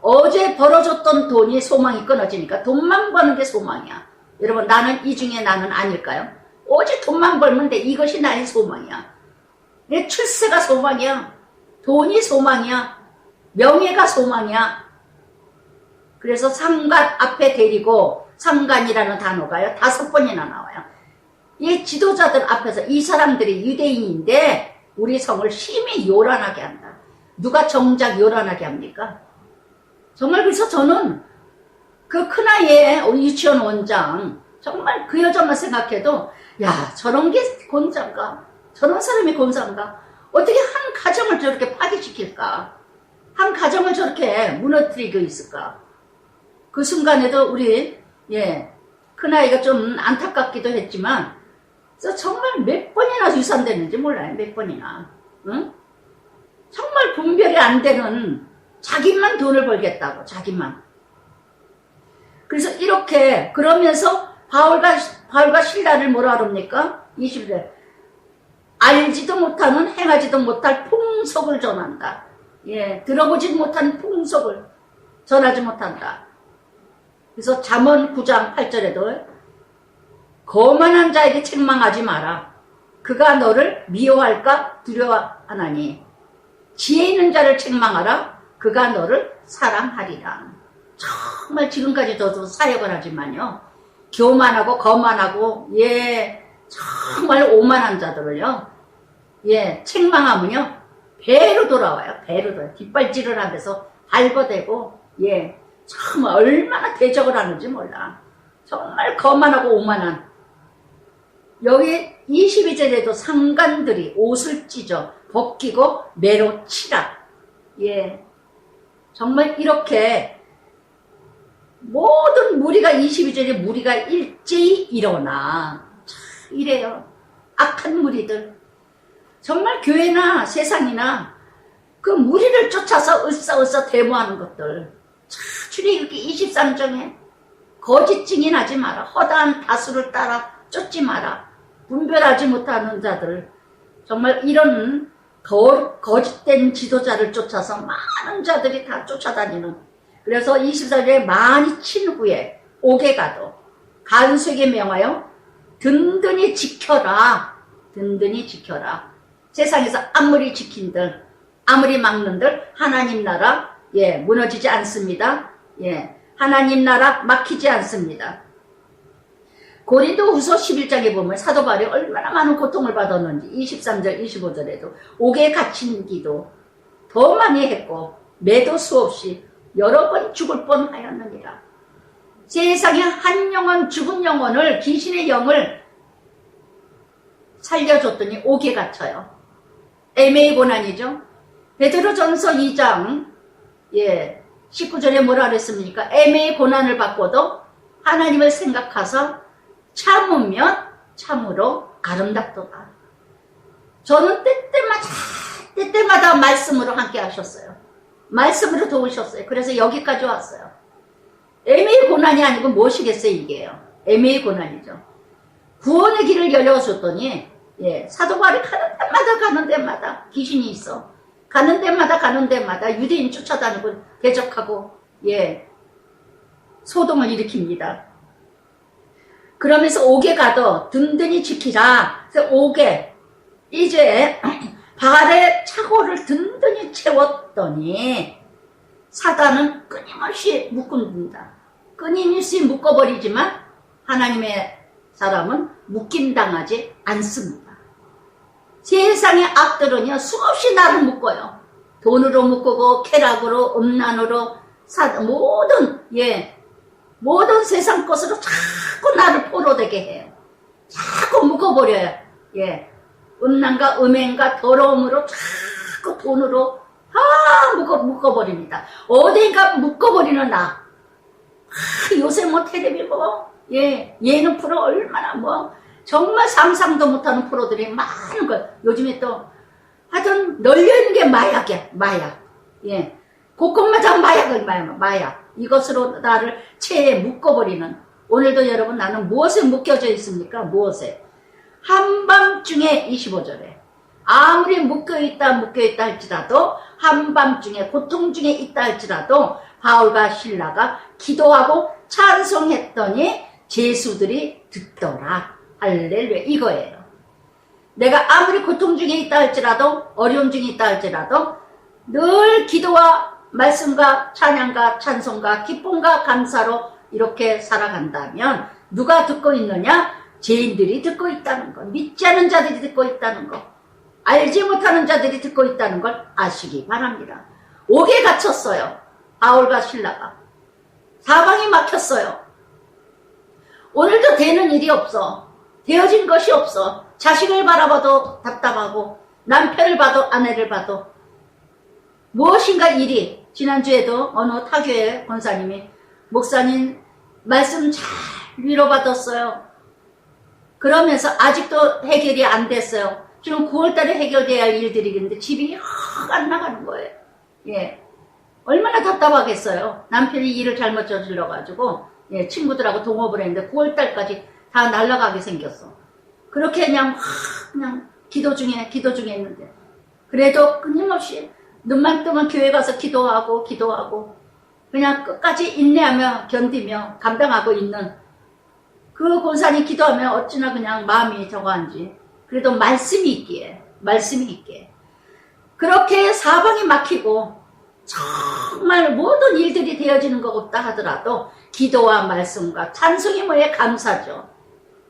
어제 벌어졌던 돈이 소망이 끊어지니까 돈만 버는 게 소망이야. 여러분 나는 이 중에 나는 아닐까요? 오직 돈만 벌면 돼. 이것이 나의 소망이야. 내 출세가 소망이야. 돈이 소망이야. 명예가 소망이야. 그래서 상관 앞에 데리고 상관이라는 단어가요 5번이나 나와요. 이 지도자들 앞에서 이 사람들이 유대인인데 우리 성을 심히 요란하게 한다. 누가 정작 요란하게 합니까? 정말 그래서 저는 그 큰아이의 우리 유치원 원장 정말 그 여자만 생각해도 야 저런 게 곤사인가? 저런 사람이 곤사인가? 어떻게 한 가정을 저렇게 파괴시킬까? 한 가정을 저렇게 무너뜨리고 있을까? 그 순간에도 우리 큰아이가 좀 안타깝기도 했지만 정말 몇 번이나 유산됐는지 몰라요. 몇 번이나. 응? 정말 분별이 안 되는 자기만 돈을 벌겠다고. 자기만. 그래서 이렇게 그러면서 바울과 신라를 뭐라 그럽니까? 20절 알지도 못하는 행하지도 못할 풍속을 전한다. 들어보지 못한 풍속을 전하지 못한다. 그래서 잠언 9장 8절에도 거만한 자에게 책망하지 마라. 그가 너를 미워할까 두려워하나니 지혜 있는 자를 책망하라. 그가 너를 사랑하리라. 정말 지금까지 저도 사역을 하지만요, 교만하고 거만하고 정말 오만한 자들을요, 책망하면요 배로 돌아와요. 배로 돌아와요. 뒷발질을 하면서 발버대고, 정말 얼마나 대적을 하는지 몰라. 정말 거만하고 오만한. 여기 22절에도 상관들이 옷을 찢어 벗기고 매로 치라. 정말 이렇게 모든 무리가 22절에 무리가 일제히 일어나. 이래요. 악한 무리들. 정말 교회나 세상이나 그 무리를 쫓아서 으쌰으쌰 데모하는 것들. 출애굽기 23장에 거짓 증인하지 마라. 허다한 다수를 따라 쫓지 마라. 분별하지 못하는 자들. 정말 이런 거짓된 지도자를 쫓아서 많은 자들이 다 쫓아다니는. 그래서 24절에 많이 친 후에 옥에 가도 간수에게 명하여 든든히 지켜라. 든든히 지켜라. 세상에서 아무리 지킨들, 아무리 막는들 하나님 나라 무너지지 않습니다. 하나님 나라 막히지 않습니다. 고린도후서 11장에 보면 사도 바울이 얼마나 많은 고통을 받았는지 23절 25절에도 옥에 갇힌 기도 더 많이 했고 매도 수없이 여러 번 죽을 뻔하였느니라. 세상에 한 영혼, 죽은 영혼을, 귀신의 영을 살려줬더니 옥에 갇혀요. 애매의 고난이죠. 베드로전서 2장 19절에 뭐라 그랬습니까? 애매의 고난을 받고도 하나님을 생각하사 참으면 참으로 아름답도다. 저는 때때마다 말씀으로 함께 하셨어요. 말씀으로 도우셨어요. 그래서 여기까지 왔어요. 애매의 고난이 아니고 무엇이겠어요, 이게요. 애매의 고난이죠. 구원의 길을 열어줬더니 사도 바울이 가는 데마다 귀신이 있어. 가는 데마다 유대인 쫓아다니고 대적하고 소동을 일으킵니다. 그러면서 옥에 가도 든든히 지키라. 그래서 옥에 이제 발에 차고를 든든히 채웠더니 사단은 끊임없이 묶는다. 끊임없이 묶어버리지만 하나님의 사람은 묶임당하지 않습니다. 세상의 악들은요 수없이 나를 묶어요. 돈으로 묶고 쾌락으로 음란으로 모든 세상 것으로 자꾸 나를 포로되게 해요. 자꾸 묶어버려요. 음란과 음행과 더러움으로 자꾸 돈으로 묶어버립니다. 어딘가 묶어버리는 나. 요새 텔레비 예능 프로 얼마나 정말 상상도 못하는 프로들이 많은 거. 요즘에 또 하여튼 널려있는 게 마약이야. 마약. 곳곳마다 마약. 이것으로 나를 체에 묶어버리는. 오늘도 여러분 나는 무엇에 묶여져 있습니까? 무엇에? 한밤중에 25절에 아무리 묶여있다 할지라도 한밤중에 고통 중에 있다 할지라도 바울과 실라가 기도하고 찬송했더니 제수들이 듣더라. 할렐루야. 이거예요. 내가 아무리 고통 중에 있다 할지라도 어려움 중에 있다 할지라도 늘 기도와 말씀과 찬양과 찬송과 기쁨과 감사로 이렇게 살아간다면 누가 듣고 있느냐? 죄인들이 듣고 있다는 것, 믿지 않은 자들이 듣고 있다는 것, 알지 못하는 자들이 듣고 있다는 걸 아시기 바랍니다. 옥에 갇혔어요. 바울과 실라가. 사방이 막혔어요. 오늘도 되는 일이 없어. 되어진 것이 없어. 자식을 바라봐도 답답하고 남편을 봐도 아내를 봐도 무엇인가 일이. 지난주에도 어느 타교회 권사님이 목사님 말씀 잘 위로받았어요. 그러면서 아직도 해결이 안 됐어요. 지금 9월달에 해결돼야 할 일들이 있는데 집이 확 안 나가는 거예요. 얼마나 답답하겠어요. 남편이 일을 잘못 저질러가지고 친구들하고 동업을 했는데 9월달까지 다 날아가게 생겼어. 그렇게 그냥 기도 중에 있는데 그래도 끊임없이 눈만 뜨면 교회 가서 기도하고 그냥 끝까지 인내하며 견디며 감당하고 있는 그 권사님 기도하면 어찌나 그냥 마음이 저거한지. 그래도 말씀이 있기에, 말씀이 있기에. 그렇게 사방이 막히고 정말 모든 일들이 되어지는 것 없다 하더라도 기도와 말씀과 찬송이 뭐에 감사죠.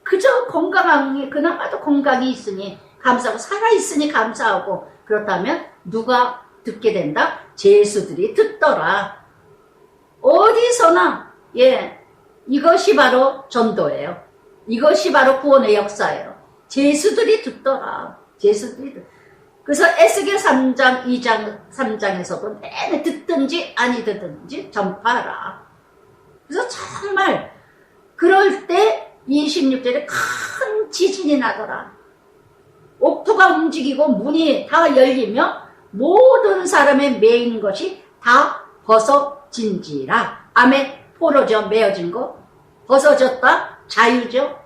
그저 건강하니, 그나마도 건강이 있으니 감사하고 살아있으니 감사하고, 그렇다면 누가 듣게 된다? 제수들이 듣더라. 어디서나, 예, 이것이 바로 전도예요. 이것이 바로 구원의 역사예요. 제수들이 듣더라. 제수들이 듣. 그래서 에스겔 3장, 2장, 3장에서도 내내 듣든지 아니 듣든지 전파하라. 그래서 정말 그럴 때 26절에 큰 지진이 나더라. 옥토가 움직이고 문이 다 열리며 모든 사람의 매인 것이 다 벗어진지라. 아멘. 포로죠. 메어진 거. 벗어졌다. 자유죠.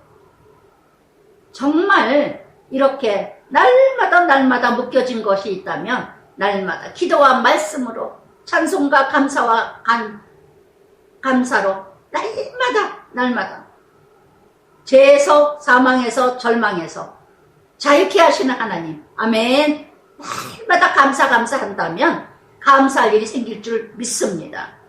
정말 이렇게 날마다 날마다 묶여진 것이 있다면 날마다 기도와 말씀으로 찬송과 감사와 감사로 날마다 죄에서 사망에서 절망에서 자유케 하시는 하나님. 아멘. 날마다 감사한다면 감사할 일이 생길 줄 믿습니다.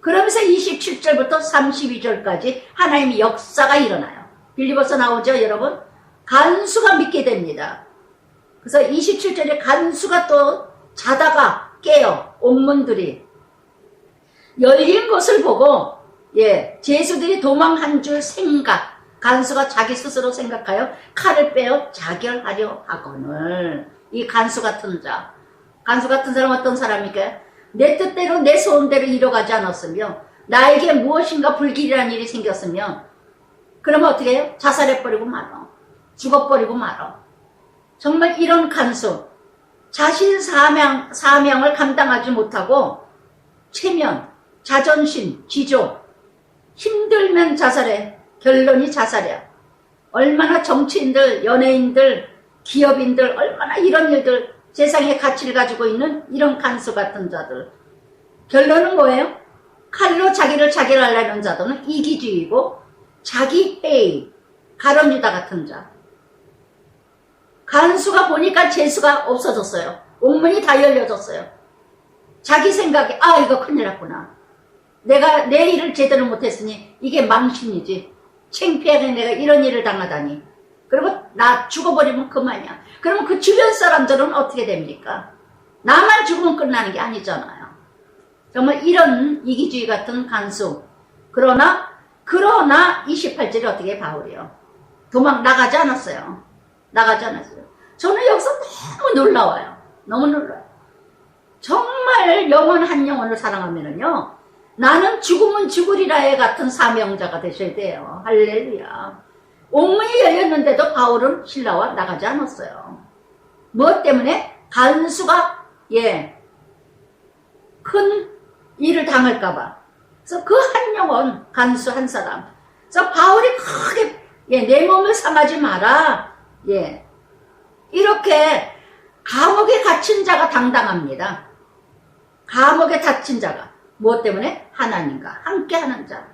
그러면서 27절부터 32절까지 하나님의 역사가 일어나요. 빌리버서 나오죠, 여러분? 간수가 믿게 됩니다. 그래서 27절에 간수가 또 자다가 깨요. 옥문들이 열린 것을 보고, 예, 제수들이 도망한 줄 생각, 간수가 자기 스스로 생각하여 칼을 빼어 자결하려 하거늘. 이 간수 같은 자, 간수 같은 사람 어떤 사람이니까 내 뜻대로 내 소원대로 이뤄가지 않았으며 나에게 무엇인가 불길이라는 일이 생겼으면 그러면 어떻게 해요? 자살해버리고 말어. 죽어버리고 말어. 정말 이런 간수, 자신 사명을 감당하지 못하고 체면, 자존심, 지조, 힘들면 자살해. 결론이 자살이야. 얼마나 정치인들, 연예인들, 기업인들, 얼마나 이런 일들, 세상의 가치를 가지고 있는 이런 간수 같은 자들. 결론은 뭐예요? 칼로 자기를 자결하려는 자들은 이기주의고 자기 회의, 가론유다 같은 자. 간수가 보니까 재수가 없어졌어요. 옥문이 다 열려졌어요. 자기 생각에 이거 큰일 났구나. 내가 내 일을 제대로 못했으니 이게 망신이지. 창피하게 내가 이런 일을 당하다니. 그리고 나 죽어버리면 그만이야. 그러면 그 주변 사람들은 어떻게 됩니까? 나만 죽으면 끝나는 게 아니잖아요. 정말 이런 이기주의 같은 간수. 그러나 28절이 어떻게 바울이요? 도망 나가지 않았어요. 저는 여기서 너무 놀라워요. 너무 놀라워요. 정말 영혼 한 영혼을 사랑하면은요, 나는 죽으면 죽으리라의 같은 사명자가 되셔야 돼요. 할렐루야. 옥문이 열렸는데도 바울은 신라와 나가지 않았어요. 무엇 때문에? 간수가 큰 일을 당할까봐. 그래서 그 한 영혼, 간수 한 사람. 그래서 바울이 크게 내 몸을 상하지 마라. 이렇게 감옥에 갇힌 자가 당당합니다. 감옥에 갇힌 자가 무엇 때문에? 하나님과 함께하는 자.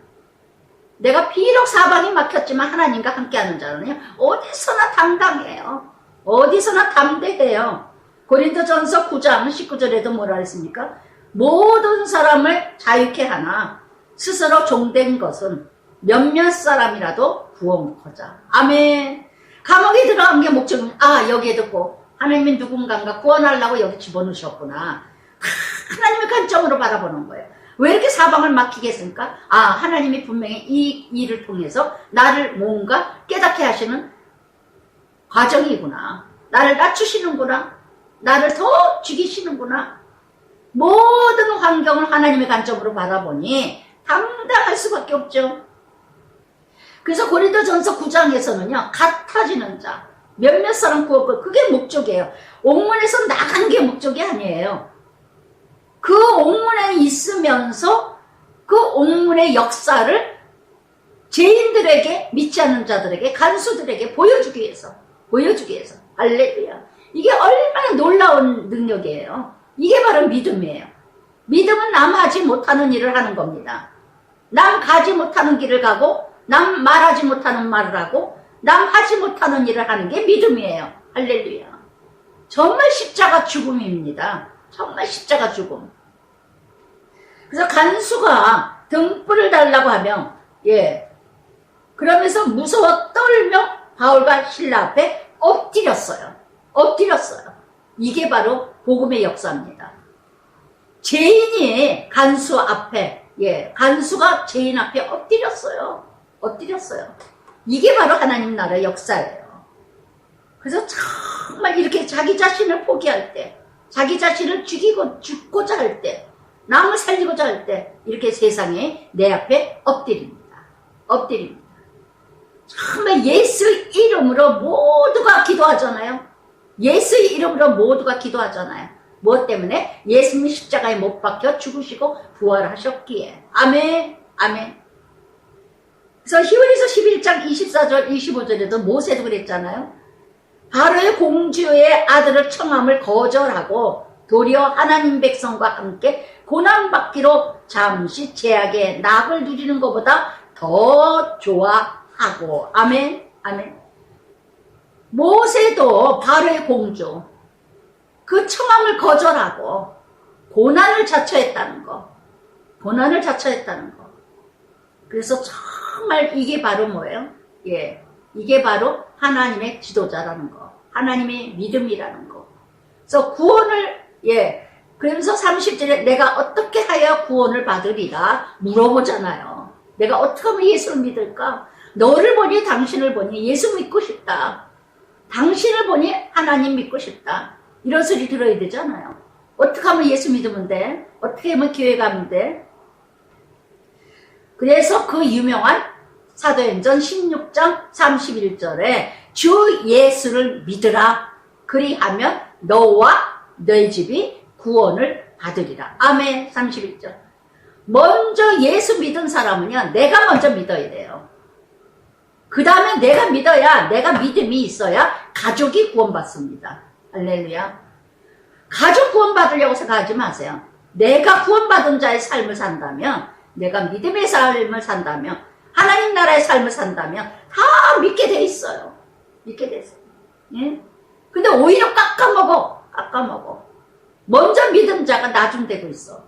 내가 비록 사방이 막혔지만 하나님과 함께하는 자는요, 어디서나 당당해요. 어디서나 담대해요. 고린도전서 9장 19절에도 뭐라 했습니까? 모든 사람을 자유케 하나 스스로 종된 것은 몇몇 사람이라도 구원하자. 아멘. 감옥에 들어간 게 목적은 여기에 듣고 하나님이 누군가가 구원하려고 여기 집어넣으셨구나. 하나님의 관점으로 바라보는 거예요. 왜 이렇게 사방을 막히게 했습니까? 하나님이 분명히 이 일을 통해서 나를 뭔가 깨닫게 하시는 과정이구나. 나를 낮추시는구나. 나를 더 죽이시는구나. 모든 환경을 하나님의 관점으로 바라보니 당당할 수밖에 없죠. 그래서 고린도전서 9장에서는요, 같아지는 자, 몇몇 사람 구원권, 그게 목적이에요. 옥문에서 나간 게 목적이 아니에요. 그 옥문에 있으면서 그 옥문의 역사를 죄인들에게, 믿지 않는 자들에게, 간수들에게 보여주기 위해서. 할렐루야. 이게 얼마나 놀라운 능력이에요. 이게 바로 믿음이에요. 믿음은 남 하지 못하는 일을 하는 겁니다. 남 가지 못하는 길을 가고 남 말하지 못하는 말을 하고 남 하지 못하는 일을 하는 게 믿음이에요. 할렐루야. 정말 십자가 죽음입니다. 정말 십자가 죽음. 그래서 간수가 등불을 달라고 하면 그러면서 무서워 떨며 바울과 실라 앞에 엎드렸어요. 엎드렸어요. 이게 바로 복음의 역사입니다. 죄인이 간수 앞에 간수가 죄인 앞에 엎드렸어요. 엎드렸어요. 이게 바로 하나님 나라의 역사예요. 그래서 정말 이렇게 자기 자신을 포기할 때, 자기 자신을 죽고자 할 때, 남을 살리고자 할 때 이렇게 세상에 내 앞에 엎드립니다. 엎드립니다. 정말 예수 이름으로 모두가 기도하잖아요. 예수의 이름으로 모두가 기도하잖아요. 무엇 때문에? 예수님이 십자가에 못 박혀 죽으시고 부활하셨기에. 아멘. 아멘. 그래서 히브리서 11장 24절 25절에도 모세도 그랬잖아요. 바로의 공주의 아들을 청함을 거절하고 도리어 하나님 백성과 함께 고난받기로 잠시 죄악의 낙을 누리는 것보다 더 좋아하고. 아멘. 아멘. 모세도 바로의 공주 그 청함을 거절하고 고난을 자처했다는 거. 고난을 자처했다는 거. 그래서 정말 이게 바로 뭐예요? 이게 바로 하나님의 지도자라는 거. 하나님의 믿음이라는 거. 그래서 구원을 그러면서 30절에 내가 어떻게 하여 구원을 받으리라 물어보잖아요. 내가 어떻게 하면 예수를 믿을까? 너를 보니 당신을 보니 예수 믿고 싶다. 당신을 보니 하나님 믿고 싶다. 이런 소리 들어야 되잖아요. 어떻게 하면 예수 믿으면 돼? 어떻게 하면 교회 가면 돼? 그래서 그 유명한 사도행전 16장 31절에 주 예수를 믿으라. 그리하면 너와 너희 집이 구원을 받으리라. 아멘. 31절. 먼저 예수 믿은 사람은요, 내가 먼저 믿어야 돼요. 그 다음에 내가 믿어야, 내가 믿음이 있어야 가족이 구원받습니다. 할렐루야. 가족 구원받으려고 생각하지 마세요. 내가 구원받은 자의 삶을 산다면, 내가 믿음의 삶을 산다면, 하나님 나라의 삶을 산다면 다 믿게 돼 있어요. 믿게 돼 있어요. 근데 오히려 깎아먹어. 먼저 믿은 자가 나중 되고 있어.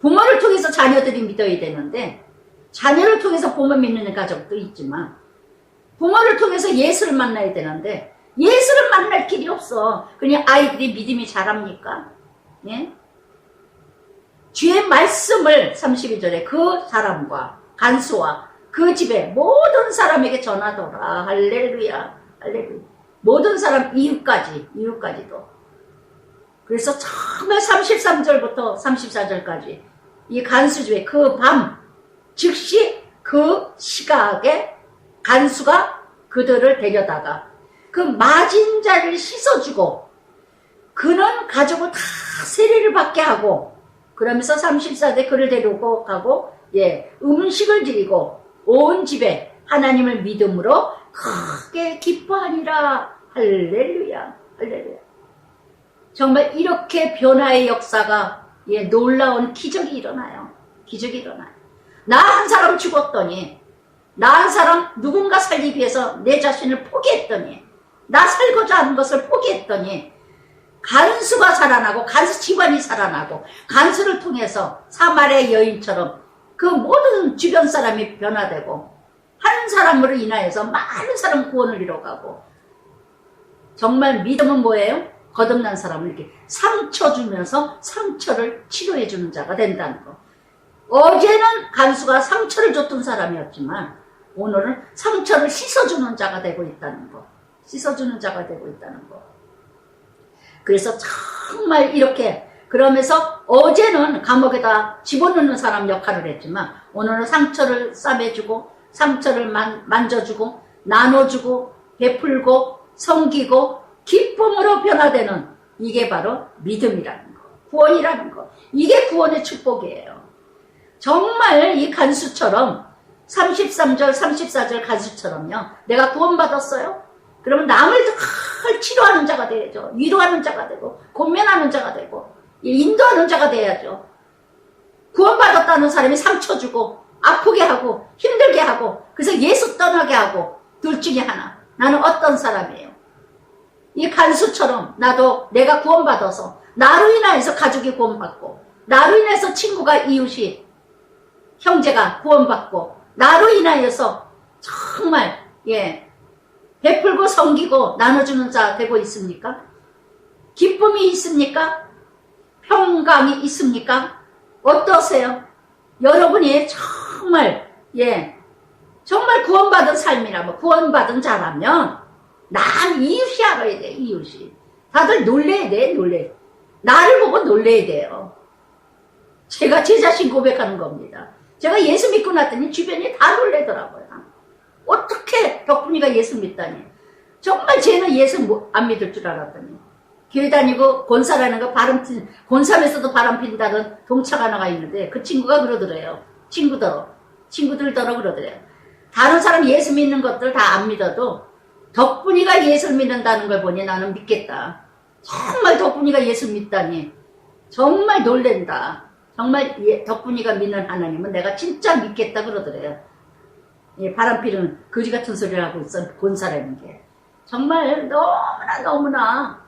부모를 통해서 자녀들이 믿어야 되는데, 자녀를 통해서 부모 믿는 가족도 있지만, 부모를 통해서 예수를 만나야 되는데, 예수를 만날 길이 없어. 그냥 아이들이 믿음이 자랍니까? 주의 말씀을 32절에 그 사람과 간수와 그 집에 모든 사람에게 전하더라. 할렐루야. 할렐루야. 모든 사람 이웃까지도. 그래서 정말 33절부터 34절까지 이 간수주의 그 밤, 즉시 그 시각에 간수가 그들을 데려다가 그 맞은 자를 씻어주고 그는 가족을 다 세례를 받게 하고 그러면서 34대 그를 데리고 가고 음식을 드리고 온 집에 하나님을 믿음으로 크게 기뻐하니라. 할렐루야. 할렐루야. 정말 이렇게 변화의 역사가 놀라운 기적이 일어나요. 기적이 일어나요. 나 한 사람 죽었더니, 나 한 사람 누군가 살기 위해서 내 자신을 포기했더니, 나 살고자 하는 것을 포기했더니 간수가 살아나고 간수 집안이 살아나고 간수를 통해서 사마리아 여인처럼 그 모든 주변 사람이 변화되고 한 사람으로 인하여서 많은 사람 구원을 이뤄가고. 정말 믿음은 뭐예요? 거듭난 사람을 이렇게 상처 주면서 상처를 치료해 주는 자가 된다는 거. 어제는 간수가 상처를 줬던 사람이었지만 오늘은 상처를 씻어주는 자가 되고 있다는 거. 씻어주는 자가 되고 있다는 거. 그래서 정말 이렇게 그러면서 어제는 감옥에다 집어넣는 사람 역할을 했지만 오늘은 상처를 싸매주고 상처를 만져주고 나눠주고 베풀고 섬기고 기쁨으로 변화되는 이게 바로 믿음이라는 거. 구원이라는 거. 이게 구원의 축복이에요. 정말 이 간수처럼 33절 34절 간수처럼요. 내가 구원받았어요? 그러면 남을 잘 치료하는 자가 돼야죠. 위로하는 자가 되고 권면하는 자가 되고 인도하는 자가 돼야죠. 구원받았다는 사람이 상처 주고 아프게 하고 힘들게 하고 그래서 예수 떠나게 하고 둘 중에 하나. 나는 어떤 사람이에요? 이 간수처럼 나도 내가 구원받아서 나로 인하여서 가족이 구원받고 나로 인해서 친구가 이웃이 형제가 구원받고 나로 인하여서 정말 베풀고 섬기고 나눠주는 자 되고 있습니까? 기쁨이 있습니까? 평강이 있습니까? 어떠세요? 여러분이 정말 정말 구원받은 삶이라면 구원받은 자라면 난 이웃이 알아야 돼. 이웃이 다들 놀래야 돼. 나를 보고 놀래야 돼요. 제가 제 자신 고백하는 겁니다. 제가 예수 믿고 났더니 주변이 다 놀래더라고요. 어떻게 덕분이가 예수 믿다니. 정말 쟤는 예수 안 믿을 줄 알았더니 교회 다니고 권사라는 거 권사면서도 바람 핀다는 동창 하나가 있는데 그 친구가 그러더래요. 친구들더러 그러더래요. 다른 사람 예수 믿는 것들 다 안 믿어도 덕분이가 예수 믿는다는 걸 보니 나는 믿겠다. 정말 덕분이가 예수 믿다니 정말 놀랜다. 정말 덕분이가 믿는 하나님은 내가 진짜 믿겠다 그러더래요. 바람 피는 거지 같은 소리를 하고 있어 권사라는 게. 정말 너무나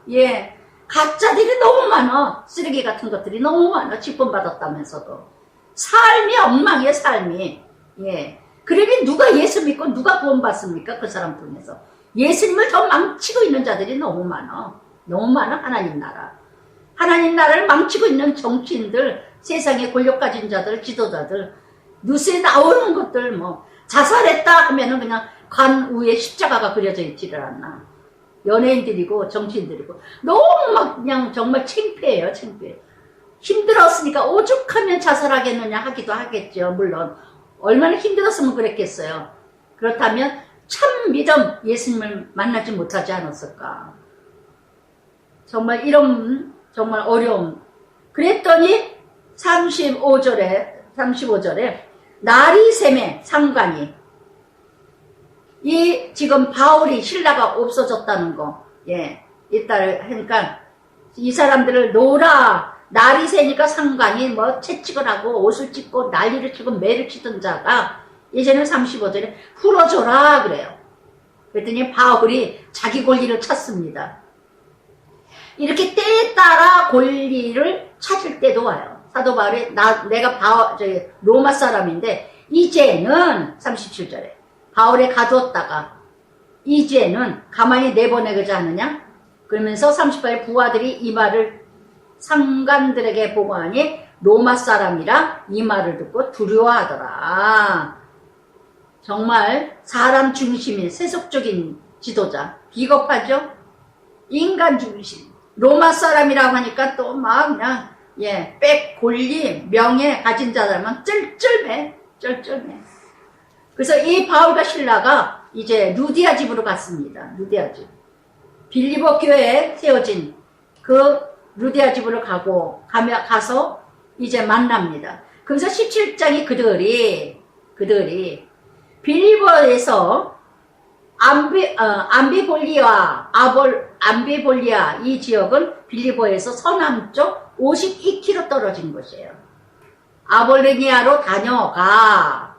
가짜들이 너무 많아. 쓰레기 같은 것들이 너무 많아. 직분 받았다면서도 삶이 엉망이야. 삶이. 그러니 누가 예수 믿고 누가 구원받습니까? 그 사람 통해서 예수님을 더 망치고 있는 자들이 너무 많아. 하나님 나라를 망치고 있는 정치인들, 세상에 권력 가진 자들, 지도자들, 뉴스에 나오는 것들 자살했다 하면은 그냥 관 위에 십자가가 그려져 있지를 않나. 연예인들이고 정치인들이고 너무 그냥 정말 창피해요. 힘들었으니까 오죽하면 자살하겠느냐 하기도 하겠죠. 물론 얼마나 힘들었으면 그랬겠어요. 그렇다면 참 믿음 예수님을 만나지 못하지 않았을까. 정말 이런 정말 어려움. 그랬더니 35절에 나리샘의 상관이 이 지금 바울이 신라가 없어졌다는 거 이따를 하니까 이 사람들을 나리새니까 상관이 채찍을 하고 옷을 찢고 난리를 치고 매를 치던 자가 이제는 35절에 풀어줘라 그래요. 그랬더니 바울이 자기 권리를 찾습니다. 이렇게 때에 따라 권리를 찾을 때도 와요. 사도 바울이 내가 로마 사람인데 이제는 37절에 바울에 가두었다가 이제는 가만히 내보내고자 하느냐? 그러면서 38절 부하들이 이 말을 상관들에게 보고하니 로마 사람이라 이 말을 듣고 두려워하더라. 정말 사람 중심인 세속적인 지도자, 비겁하죠? 인간 중심. 로마 사람이라고 하니까 또 그냥 권리, 명예 가진 자들만 쩔쩔매. 그래서 이 바울과 실라가 이제 루디아 집으로 갔습니다. 루디아 집. 빌립보 교회에 세워진 그 루디아 집으로 가서 이제 만납니다. 그래서 17장이 그들이 빌립보에서 암비볼리아 이 지역은 빌립보에서 서남쪽 52km 떨어진 곳이에요. 아볼레니아로 다녀가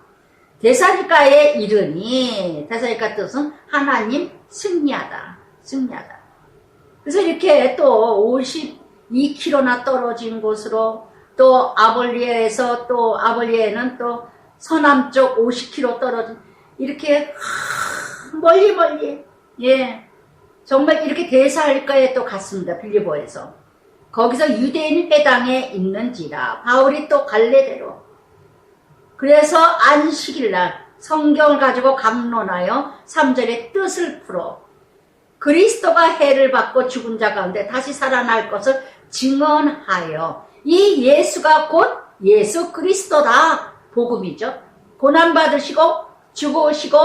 데살리가에 이르니 데살리가 뜻은 하나님 승리하다. 그래서 이렇게 또 52km나 떨어진 곳으로 또 아볼리에는 또 서남쪽 50km 떨어진 이렇게 멀리 정말 이렇게 데살리가에 또 갔습니다. 빌립보에서 거기서 유대인 회당에 있는지라 바울이 또 갈래대로 그래서 안식일날 성경을 가지고 강론하여 3절의 뜻을 풀어 그리스도가 해를 받고 죽은 자 가운데 다시 살아날 것을 증언하여 이 예수가 곧 예수 그리스도다. 복음이죠. 고난받으시고 죽으시고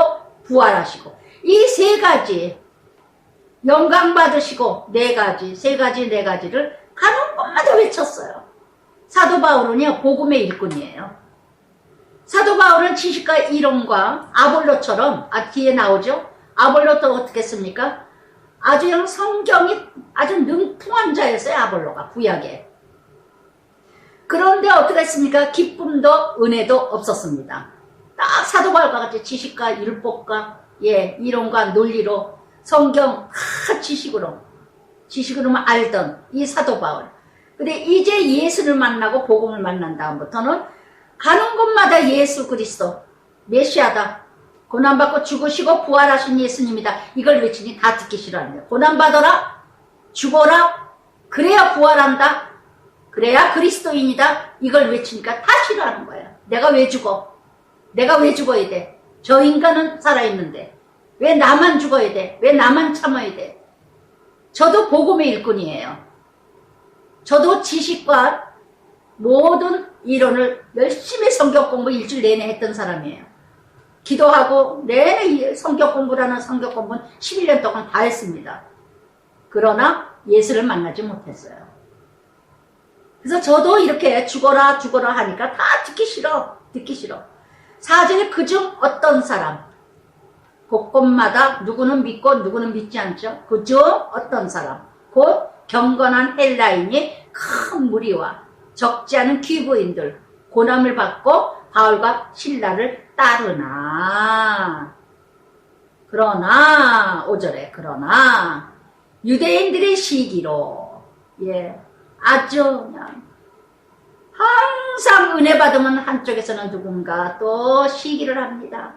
부활하시고 이 세 가지 영광받으시고 네 가지를 가는 곳마다 외쳤어요. 사도 바울은요 복음의 일꾼이에요. 사도 바울은 지식과 이론과 아볼로처럼 뒤에 나오죠. 아볼로도 어떻게 했습니까? 아주 성경이 아주 능통한 자였어요. 아볼로가 구약에. 그런데 어떻게 했습니까? 기쁨도 은혜도 없었습니다. 딱 사도 바울과 같이 지식과 율법과 이론과 논리로 성경 다 지식으로만 알던 이 사도 바울. 근데 이제 예수를 만나고 복음을 만난 다음부터는 가는 곳마다 예수 그리스도 메시아다, 고난받고 죽으시고 부활하신 예수님이다, 이걸 외치니 다 듣기 싫어하는 거예요. 고난받아라, 죽어라, 그래야 부활한다, 그래야 그리스도인이다, 이걸 외치니까 다 싫어하는 거예요. 내가 왜 죽어? 내가 왜 죽어야 돼? 저 인간은 살아있는데 왜 나만 죽어야 돼? 왜 나만 참아야 돼? 저도 복음의 일꾼이에요. 저도 지식과 모든 이론을 열심히 성경 공부 일주일 내내 했던 사람이에요. 기도하고 내내 성경 공부라는 성경 공부는 11년 동안 다 했습니다. 그러나 예수를 만나지 못했어요. 그래서 저도 이렇게 죽어라 죽어라 하니까 다 듣기 싫어. 사전에 그중 어떤 사람, 곳곳마다 누구는 믿고 누구는 믿지 않죠. 그중 어떤 사람, 곧 경건한 헬라인이 큰 무리와 적지 않은 귀부인들, 고난을 받고 바울과 실라를 따르나. 그러나 5절에 그러나 유대인들의 시기로 아주 그냥 항상 은혜 받으면 한쪽에서는 누군가 또 시기를 합니다.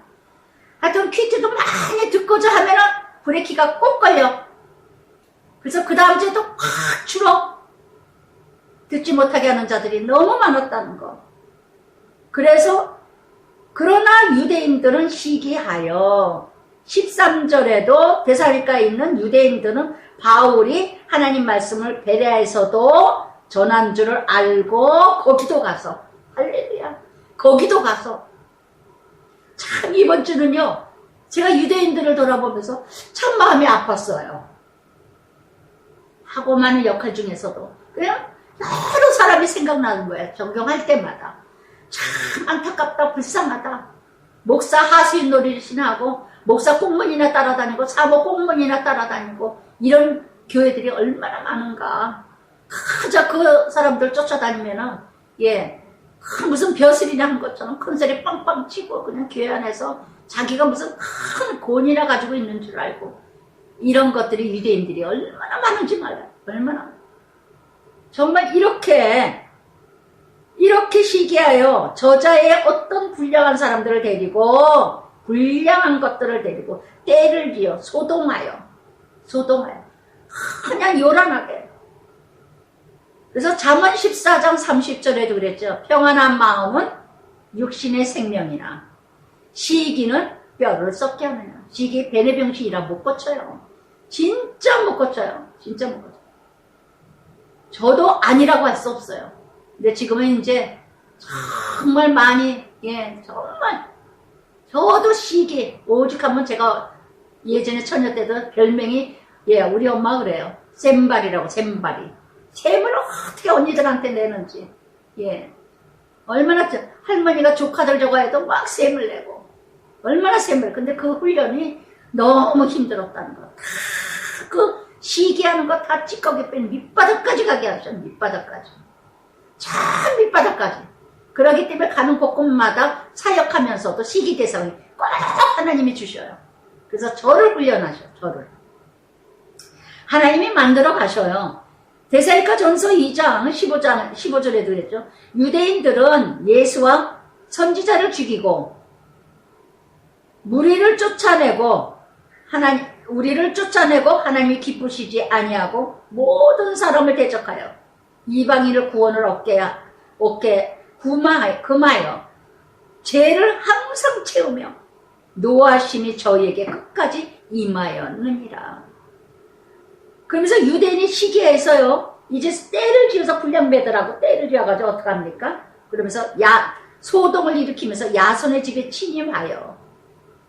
하여튼 퀴즈도 많이 듣고자 하면은 브레이크가 꼭 걸려. 그래서 그 다음 주에 또 확 줄어. 듣지 못하게 하는 자들이 너무 많았다는 거. 그래서 그러나 유대인들은 시기하여 13절에도 데살로니가에 있는 유대인들은 바울이 하나님 말씀을 베레아에서도 전한 줄을 알고 거기도 가서, 할렐루야, 거기도 가서. 참 이번 주는요, 제가 유대인들을 돌아보면서 참 마음이 아팠어요. 하고 많은 역할 중에서도 그냥 여러 사람이 생각나는 거예요. 적용할 때마다. 참 안타깝다, 불쌍하다. 목사 하수인 놀이를 하고 목사 공문이나 따라다니고 사모 공문이나 따라다니고 이런 교회들이 얼마나 많은가. 그저 그 사람들 쫓아다니면은 무슨 벼슬이나 한 것처럼 큰 소리 빵빵 치고 그냥 교회 안에서 자기가 무슨 큰 권위나 가지고 있는 줄 알고, 이런 것들이 유대인들이 얼마나 많은지 몰라요. 얼마나. 정말 이렇게 시기하여 저자의 어떤 불량한 사람들을 데리고, 불량한 것들을 데리고 때를 지어 소동하여 그냥 요란하게. 그래서 잠언 14장 30절에도 그랬죠. 평안한 마음은 육신의 생명이나 시기는 뼈를 썩게 하느냐. 시기 베네병신이라 못 고쳐요. 진짜 못 고쳐요. 저도 아니라고 할 수 없어요. 근데 지금은 이제 정말 많이, 정말 저도 시기 오직 하면, 제가 예전에 처녀 때도 별명이 우리 엄마 그래요. 샘발이라고. 샘을 어떻게 언니들한테 내는지. 얼마나 할머니가 조카들 저거 해도 막 샘을 내고 얼마나 샘을. 근데 그 훈련이 너무 힘들었다는 거. 다 그 시기하는 거 다 찌꺼기 뺀 밑바닥까지 가게 하죠. 밑바닥까지. 그러기 때문에 가는 곳곳마다 사역하면서도 시기 대상이 꼭 하나님이 주셔요. 그래서 저를 훈련하셔. 저를 하나님이 만들어 가셔요. 데살로니가 전서 2장 15절에도 그랬죠. 유대인들은 예수와 선지자를 죽이고 우리를 쫓아내고 하나님이 기쁘시지 아니하고 모든 사람을 대적하여 이방인을 구원을 얻게 금하여 죄를 항상 채우며 노하심이 저희에게 끝까지 임하였느니라. 그러면서 유대인이 시기해서요, 이제 때를 지어서 불량배들하고 때를 지어가지고 어떡합니까? 그러면서 소동을 일으키면서 야손의 집에 침입하여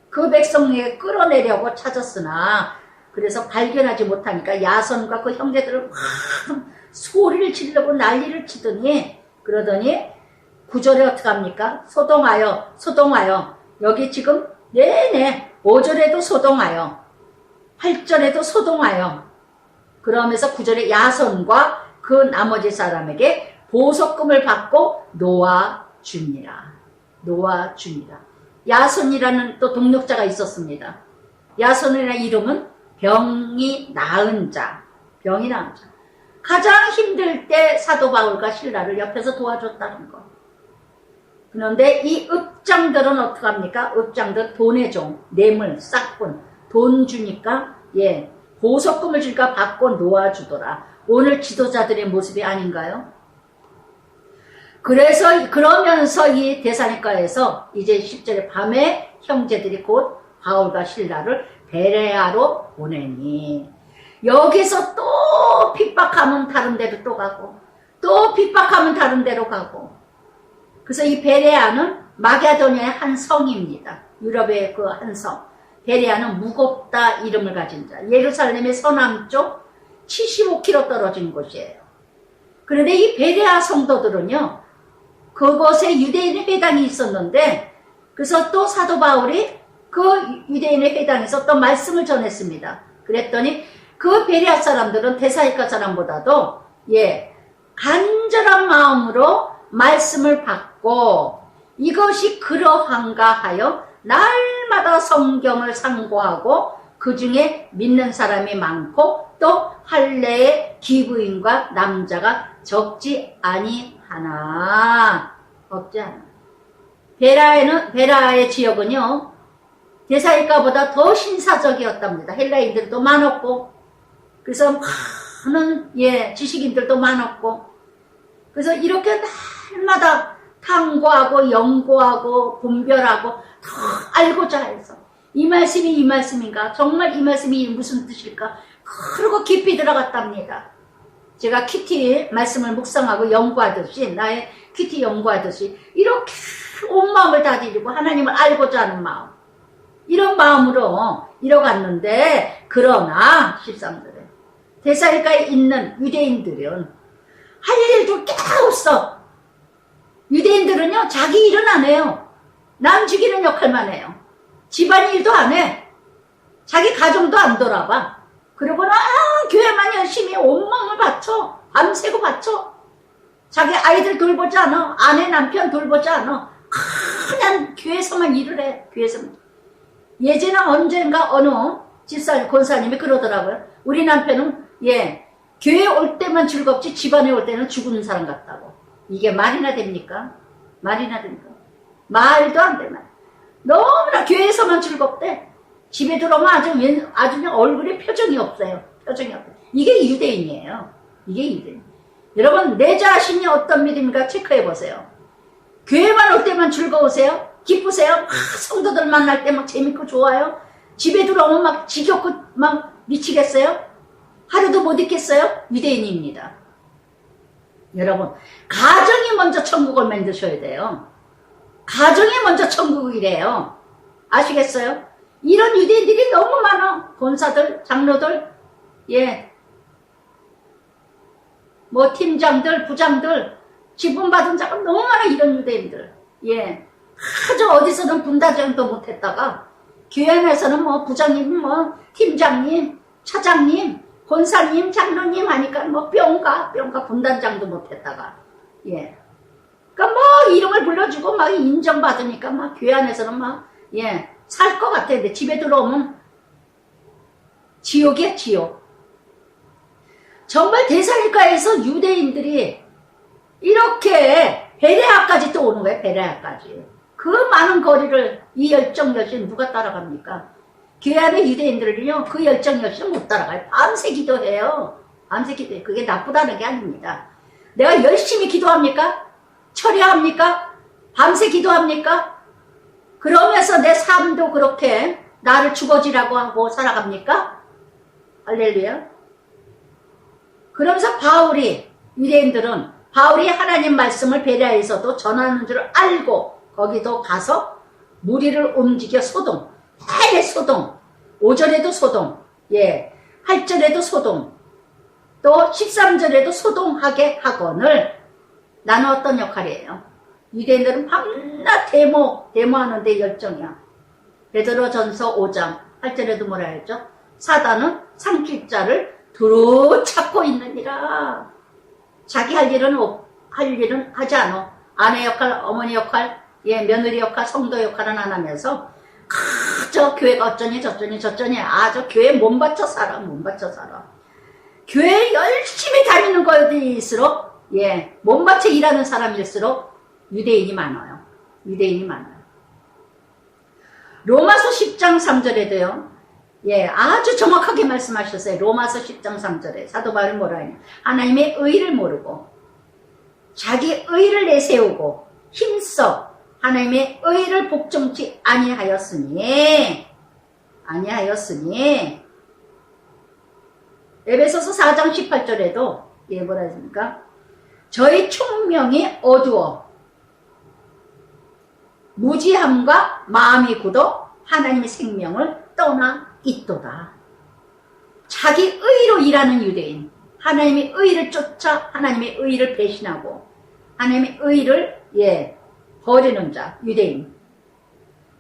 그 백성에게 끌어내려고 찾았으나, 그래서 발견하지 못하니까 야손과 그 형제들을 막 소리를 지르고 난리를 치더니, 그러더니 9절에 어떡합니까? 소동하여 여기 지금 내내 5절에도 소동하여 8절에도 소동하여, 그러면서 9절에 야손과 그 나머지 사람에게 보석금을 받고 놓아주니라. 야손이라는 또 동력자가 있었습니다. 야손이라는 이름은 병이 나은 자, 병이 나은 자. 가장 힘들 때 사도 바울과 신라를 옆에서 도와줬다는 거. 그런데 이 읍장들은 어떡합니까? 읍장들 돈의 종, 뇌물, 싹군, 돈 주니까 보석금을 주니까 받고 놓아주더라. 오늘 지도자들의 모습이 아닌가요? 그러면서 이 데살로니가에서 이제 10절에 밤에 형제들이 곧 바울과 실라를 베레아로 보내니, 여기서 또 핍박하면 다른 데로 또 가고, 또 핍박하면 다른 데로 가고. 그래서 이 베레아는 마게도니아의 한 성입니다. 유럽의 그 한 성. 베레아는 무겁다 이름을 가진 자. 예루살렘의 서남쪽 75km 떨어진 곳이에요. 그런데 이 베레아 성도들은요, 그곳에 유대인의 회당이 있었는데, 그래서 또 사도 바울이 그 유대인의 회당에서 또 말씀을 전했습니다. 그랬더니 그 베레아 사람들은 데살로니가 사람보다도 간절한 마음으로 말씀을 받고, 이것이 그러한가 하여 날마다 성경을 상고하고 그 중에 믿는 사람이 많고 또 할례의 기부인과 남자가 적지 아니하나. 없지 않아. 베라의 지역은요, 데살로니가보다 더 신사적이었답니다. 헬라인들도 많았고, 그래서 많은 지식인들도 많았고, 그래서 이렇게 날마다 탐구하고 연구하고 분별하고 더 알고자 해서 이 말씀이 이 말씀인가, 정말 이 말씀이 무슨 뜻일까, 그러고 깊이 들어갔답니다. 제가 키티 말씀을 묵상하고 연구하듯이, 나의 키티 연구하듯이 이렇게 온 마음을 다지고 하나님을 알고자 하는 마음, 이런 마음으로 이뤄갔는데, 그러나 13절에 데살로니가에 있는 유대인들은 할 일도 꽤 없어. 유대인들은요, 자기 일은 안 해요. 남 죽이는 역할만 해요. 집안일도 안 해. 자기 가정도 안 돌아봐. 그러고는 교회만 열심히 온몸을 바쳐. 밤새고 바쳐. 자기 아이들 돌보지 않아. 아내 남편 돌보지 않아. 그냥 교회에서만 일을 해. 교회에서만. 예전에 언젠가 어느 집사 권사님이 그러더라고요. 우리 남편은 교회 올 때만 즐겁지 집안에 올 때는 죽은 사람 같다고. 이게 말이나 됩니까? 말이나 됩니까? 말도 안 돼. 너무나 교회에서만 즐겁대. 집에 들어오면 아주 그냥 얼굴에 표정이 없어요. 표정이 없어요. 이게 유대인이에요. 이게 유대인. 여러분, 내 자신이 어떤 믿음인가 체크해 보세요. 교회만 올 때만 즐거우세요? 기쁘세요? 성도들 만날 때 막 재밌고 좋아요? 집에 들어오면 막 지겹고 막 미치겠어요? 하루도 못 있겠어요? 유대인입니다. 여러분, 가정이 먼저 천국을 만드셔야 돼요. 가정이 먼저 천국이래요. 아시겠어요? 이런 유대인들이 너무 많아. 권사들, 장로들, 뭐 팀장들, 부장들, 지분 받은 자가 너무 많아. 이런 유대인들. 아주 어디서는 분다정도 못했다가 교회 안에서는 뭐 부장님, 뭐 팀장님, 차장님, 권사님, 장로님 하니까 뭐 뿅가 분단장도 못했다가 그러니까 뭐 이름을 불러주고 막 인정받으니까 막 교회 안에서는 막 살 것 같았는데 집에 들어오면 지옥이야, 지옥. 정말 데살로니가에서 유대인들이 이렇게 베레아까지 또 오는 거예요. 베레아까지. 그 많은 거리를 이 열정 여신 누가 따라갑니까? 교회 안에 유대인들은요, 그 열정 여신 못 따라가요. 밤새 기도해요. 밤새 기도해요. 그게 나쁘다는 게 아닙니다. 내가 열심히 기도합니까? 철야합니까? 밤새 기도합니까? 그러면서 내 삶도 그렇게 나를 주거지라고 하고 살아갑니까? 할렐루야. 그러면서 유대인들은 바울이 하나님 말씀을 베레아에서도 전하는 줄 알고 거기도 가서 무리를 움직여 소동, 해외 소동, 5절에도 소동, 8절에도 소동, 또 13절에도 소동하게 하거늘. 나는 어떤 역할이에요? 유대인들은 밤낮 데모하는데 열정이야. 베드로전서 5장 8절에도 뭐라 했죠? 사단은 삼킬 자를 두루 찾고 있느니라. 자기 할 일은 하지 않아. 아내 역할, 어머니 역할, 예, 며느리 역할, 성도 역할은 안 하면서 저 교회가 어쩌니 저쩌니 저 교회 몸 바쳐 살아. 교회 열심히 다니는 거일수록 예, 몸 바쳐 일하는 사람일수록 유대인이 많아요. 로마서 10장 3절에도요. 예, 아주 정확하게 말씀하셨어요. 로마서 10장 3절에 사도 바울이 뭐라 하냐. 하나님의 의를 모르고 자기 의를 내세우고 힘써 하나님의 의를 복종치 아니하였으니 에베소서 4장 18절에도 예, 뭐라 했습니까? 저희 총명이 어두워 무지함과 마음이 굳어 하나님의 생명을 떠나 있도다. 자기 의로 일하는 유대인, 하나님의 의를 쫓아 하나님의 의를 배신하고 하나님의 의를 예, 버리는 자, 유대인.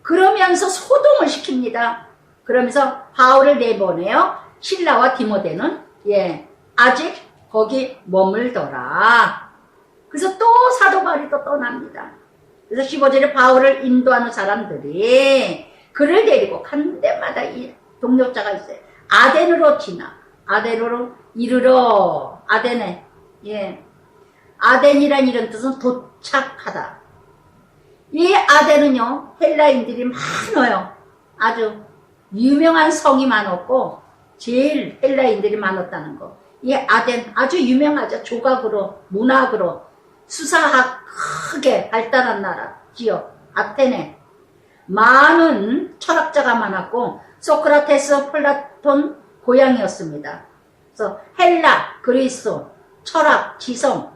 그러면서 소동을 시킵니다. 그러면서 바울을 내보내요. 실라와 디모데는 예, 아직 거기 머물더라. 그래서 또 사도 바울이 또 떠납니다. 그래서 15절에 바울을 인도하는 사람들이 그를 데리고 간 데마다 이 동력자가 있어요. 아덴으로 지나 아덴으로 이르러 아덴에 예, 아덴이란 이런 뜻은 도착하다. 이 아덴은요 헬라인들이 많아요. 아주 유명한 성이 많았고 제일 헬라인들이 많았다는 거. 이 아덴 아주 유명하죠. 조각으로 문학으로 수사학 크게 발달한 나라 지역 아테네. 많은 철학자가 많았고 소크라테스, 플라톤 고향이었습니다. 그래서 헬라, 그리스, 철학, 지성,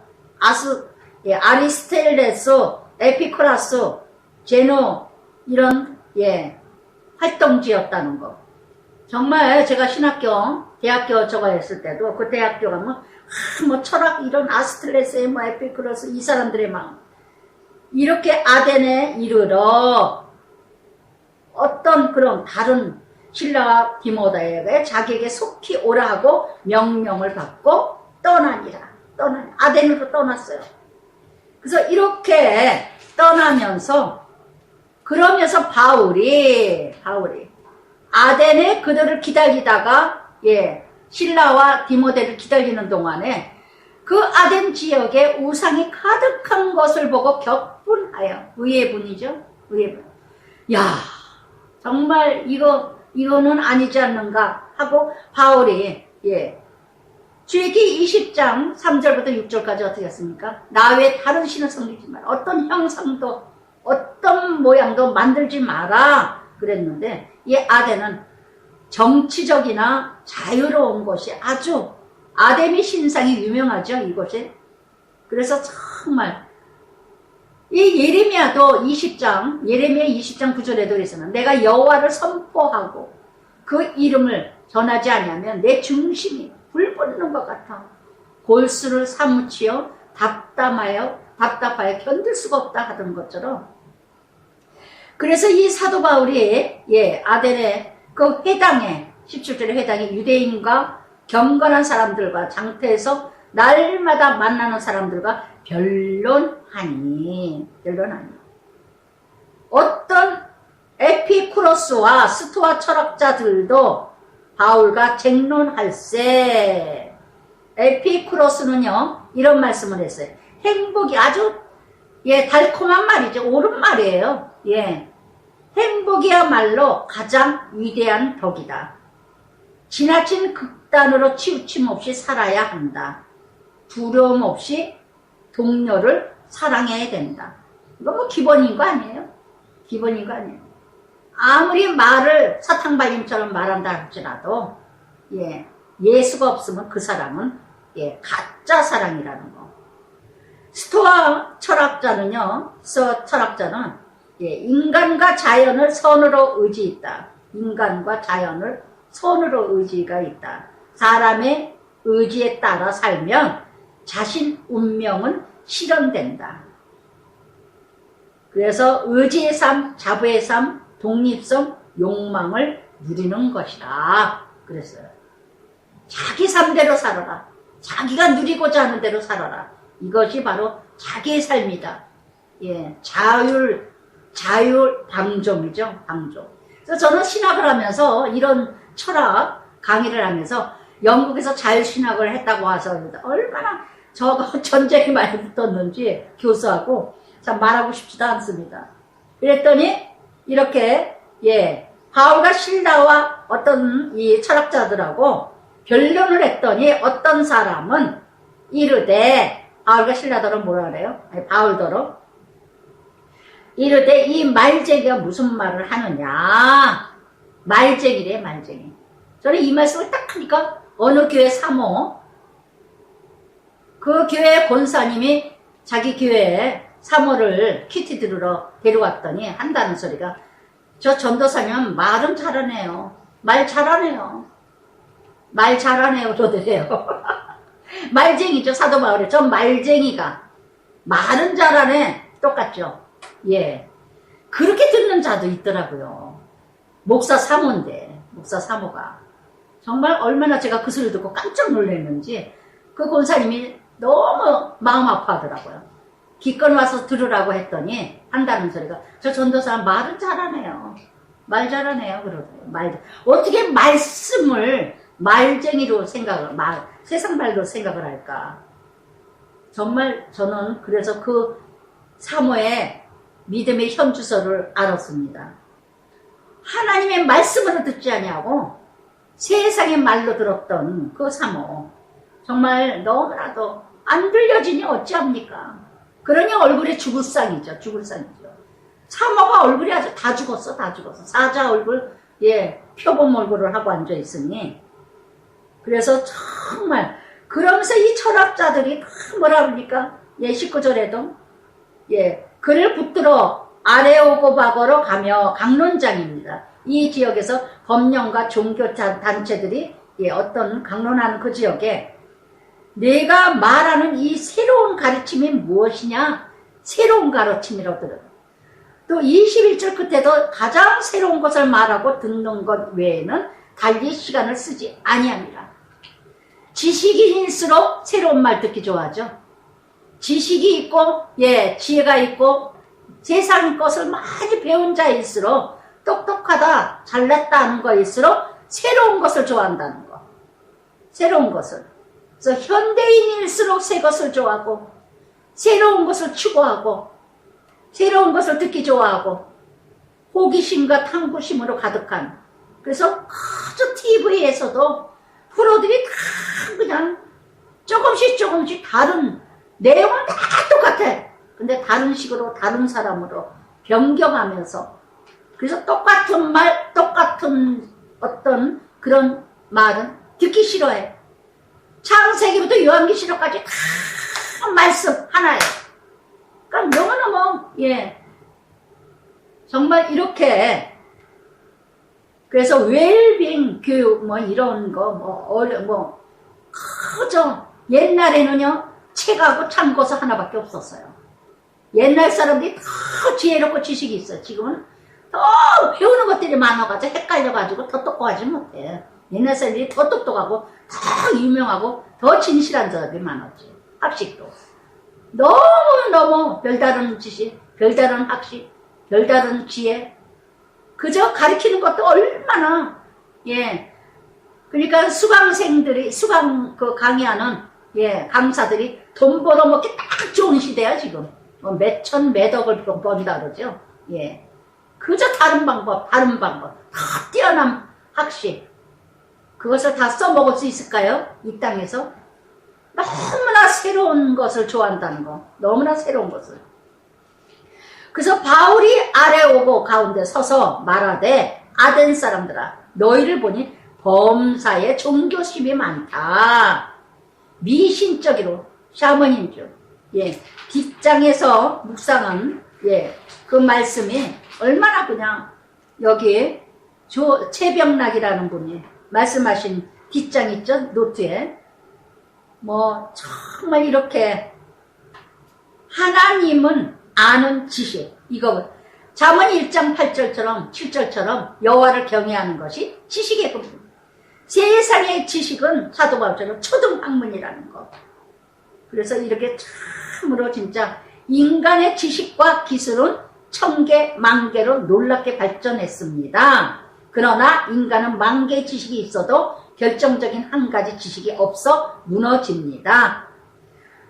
아리스텔레스, 에피쿠라스, 제노 이런 예, 활동지였다는 거. 정말 제가 신학교, 대학교 저거 했을 때도 그 대학교 가면 뭐 철학 이런 아스텔레스, 뭐 에피쿠라스 이 사람들의 마음 이렇게 아덴에 이르러 어떤 그런 다른 신라와 디모데에게 자기에게 속히 오라 하고 명령을 받고 떠나니라. 아덴으로 떠났어요. 그래서 이렇게 떠나면서 그러면서 바울이 아덴에 그들을 기다리다가 예, 신라와 디모데를 기다리는 동안에 그 아덴 지역에 우상이 가득한 것을 보고 격분하여 의예분이죠. 의예분. 야, 정말 이거는 아니지 않는가 하고 바울이 예, 주의기 20장 3절부터 6절까지 어떻게 했습니까? 나 외에 다른 신을 섬기지 마라. 어떤 형상도 어떤 모양도 만들지 마라 그랬는데 이 아덴은 정치적이나 자유로운 곳이 아주 아데미 신상이 유명하죠. 이곳에. 그래서 정말 이 예레미야도 20장 9절에도 그랬잖아. 내가 여호와를 선포하고 그 이름을 전하지 아니하면 내 중심이 불붙는 것 같아. 골수를 사무치어 답답하여 견딜 수가 없다 하던 것처럼. 그래서 이 사도 바울이 예, 아덴의 그 회당에 17절의 회당에 유대인과 경건한 사람들과 장태에서 날마다 만나는 사람들과 변론하니 어떤 에피쿠로스와 스토아 철학자들도 바울과 쟁론할세. 에피쿠로스는요 이런 말씀을 했어요. 행복이 아주 예, 달콤한 말이죠. 옳은 말이에요. 예, 행복이야말로 가장 위대한 덕이다. 지나친 극단으로 치우침 없이 살아야 한다. 두려움 없이 동료를 사랑해야 된다. 이거 뭐 기본인 거 아니에요? 기본인 거 아니에요? 아무리 말을 사탕발림처럼 말한다 할지라도 예, 예수가 없으면 그 사람은 예, 가짜 사랑이라는 거. 스토아 철학자는 예, 인간과 자연을 선으로 의지했다. 인간과 자연을 선으로 의지가 있다. 사람의 의지에 따라 살면 자신 운명은 실현된다. 그래서 의지의 삶, 자부의 삶, 독립성, 욕망을 누리는 것이라 그랬어요. 자기 삶대로 살아라. 자기가 누리고자 하는 대로 살아라. 이것이 바로 자기의 삶이다. 예, 자율 자율방종이죠. 방종. 그래서 저는 신학을 하면서 이런 철학 강의를 하면서 영국에서 자율신학을 했다고 와서 얼마나 저거 전쟁이 많이 붙었는지 교수하고 참 말하고 싶지도 않습니다. 그랬더니 이렇게 바울과 실라와 어떤 이 철학자들하고 변론을 했더니 어떤 사람은 이르되 바울과 실라더러 뭐라 그래요? 아니, 바울더러 이르되 이 말쟁이가 무슨 말을 하느냐. 말쟁이래 말쟁이. 저는 이 말씀을 딱 하니까 어느 교회 사모 그 교회 권사님이 자기 교회에 사모를 큐티 들으러 데려왔더니 한다는 소리가 저 전도사님 말은 잘하네요. 말 잘하네요. 말 잘하네요. 그러더래요. 말쟁이죠. 사도 바울이. 저 말쟁이가 말은 잘하네. 똑같죠. 예. 그렇게 듣는 자도 있더라고요. 목사 사모인데 목사 사모가 정말 얼마나 제가 그 소리를 듣고 깜짝 놀랐는지 그 권사님이 너무 마음 아파하더라고요. 기껏 와서 들으라고 했더니 한다는 소리가 저 전도사 말은 잘하네요. 말 잘하네요. 그러더라고요. 어떻게 말씀을 말쟁이로 세상 말로 생각을 할까. 정말 저는 그래서 그 사모의 믿음의 현주소를 알았습니다. 하나님의 말씀으로 듣지 아니하고 세상의 말로 들었던 그 사모 정말 너무나도 안 들려지니 어찌합니까? 그러니 얼굴이 죽을 상이죠. 죽을 상이죠. 사모가 얼굴이 아주 다 죽었어. 다 죽었어. 사자 얼굴 표범 얼굴을 하고 앉아있으니 그래서 정말 그러면서 이 철학자들이 뭐라 그럽니까? 19절에도 그를 붙들어 아레오고바거로 가며 강론장입니다. 이 지역에서 법령과 종교 단체들이 어떤 강론하는 그 지역에 내가 말하는 이 새로운 가르침이 무엇이냐? 새로운 가르침이라고 들어요. 또 21절 끝에도 가장 새로운 것을 말하고 듣는 것 외에는 달리 시간을 쓰지 아니합니다. 지식인일수록 새로운 말 듣기 좋아하죠. 지식이 있고 지혜가 있고 세상 것을 많이 배운 자일수록 똑똑하다 잘났다 하는 거일수록 새로운 것을 좋아한다는 거. 새로운 것을. 그래서 현대인일수록 새 것을 좋아하고 새로운 것을 추구하고 새로운 것을 듣기 좋아하고 호기심과 탐구심으로 가득한 그래서 아주 TV에서도 프로들이 다 그냥 조금씩 다른 내용은 다 똑같아. 근데 다른 식으로 다른 사람으로 변경하면서 그래서 똑같은 말 똑같은 어떤 그런 말은 듣기 싫어해. 창세기부터 요한계시록까지 다 말씀 하나예요. 그러니까 너무너무 정말 이렇게 그래서 웰빙 교육 이런 거 그저 옛날에는요 책하고 참고서 하나밖에 없었어요. 옛날 사람들이 더 지혜롭고 지식이 있어요. 지금은 더 배우는 것들이 많아가지고 헷갈려가지고 더 똑똑하지 못해. 옛날 사람들이 더 똑똑하고 더 유명하고 더 진실한 사람들이 많았지. 학식도 너무너무 별다른 지식, 별다른 학식, 별다른 지혜 그저 가르치는 것도 얼마나 그러니까 수강생들이 강의하는 강사들이 돈 벌어먹기 딱 좋은 시대야 지금. 몇천 몇억을 번다 그러죠. 그저 다른 방법 더 뛰어난 학식 그것을 다 써먹을 수 있을까요? 이 땅에서 너무나 새로운 것을 좋아한다는 거. 너무나 새로운 것을. 그래서 바울이 아레오고 가운데 서서 말하되 아덴 사람들아 너희를 보니 범사에 종교심이 많다. 미신적이로 샤머닌줄 뒷장에서 묵상한 그 말씀이 얼마나 그냥 여기 최병락이라는 분이 말씀하신 뒷장 있죠? 노트에 정말 이렇게 하나님은 아는 지식 이거 잠언 1장 8절처럼 7절처럼 여호와를 경외하는 것이 지식의 근본. 세상의 지식은 사도 바울처럼 초등학문이라는 거. 그래서 이렇게 참으로 진짜 인간의 지식과 기술은 천개, 만개로 놀랍게 발전했습니다. 그러나 인간은 만개의 지식이 있어도 결정적인 한 가지 지식이 없어 무너집니다.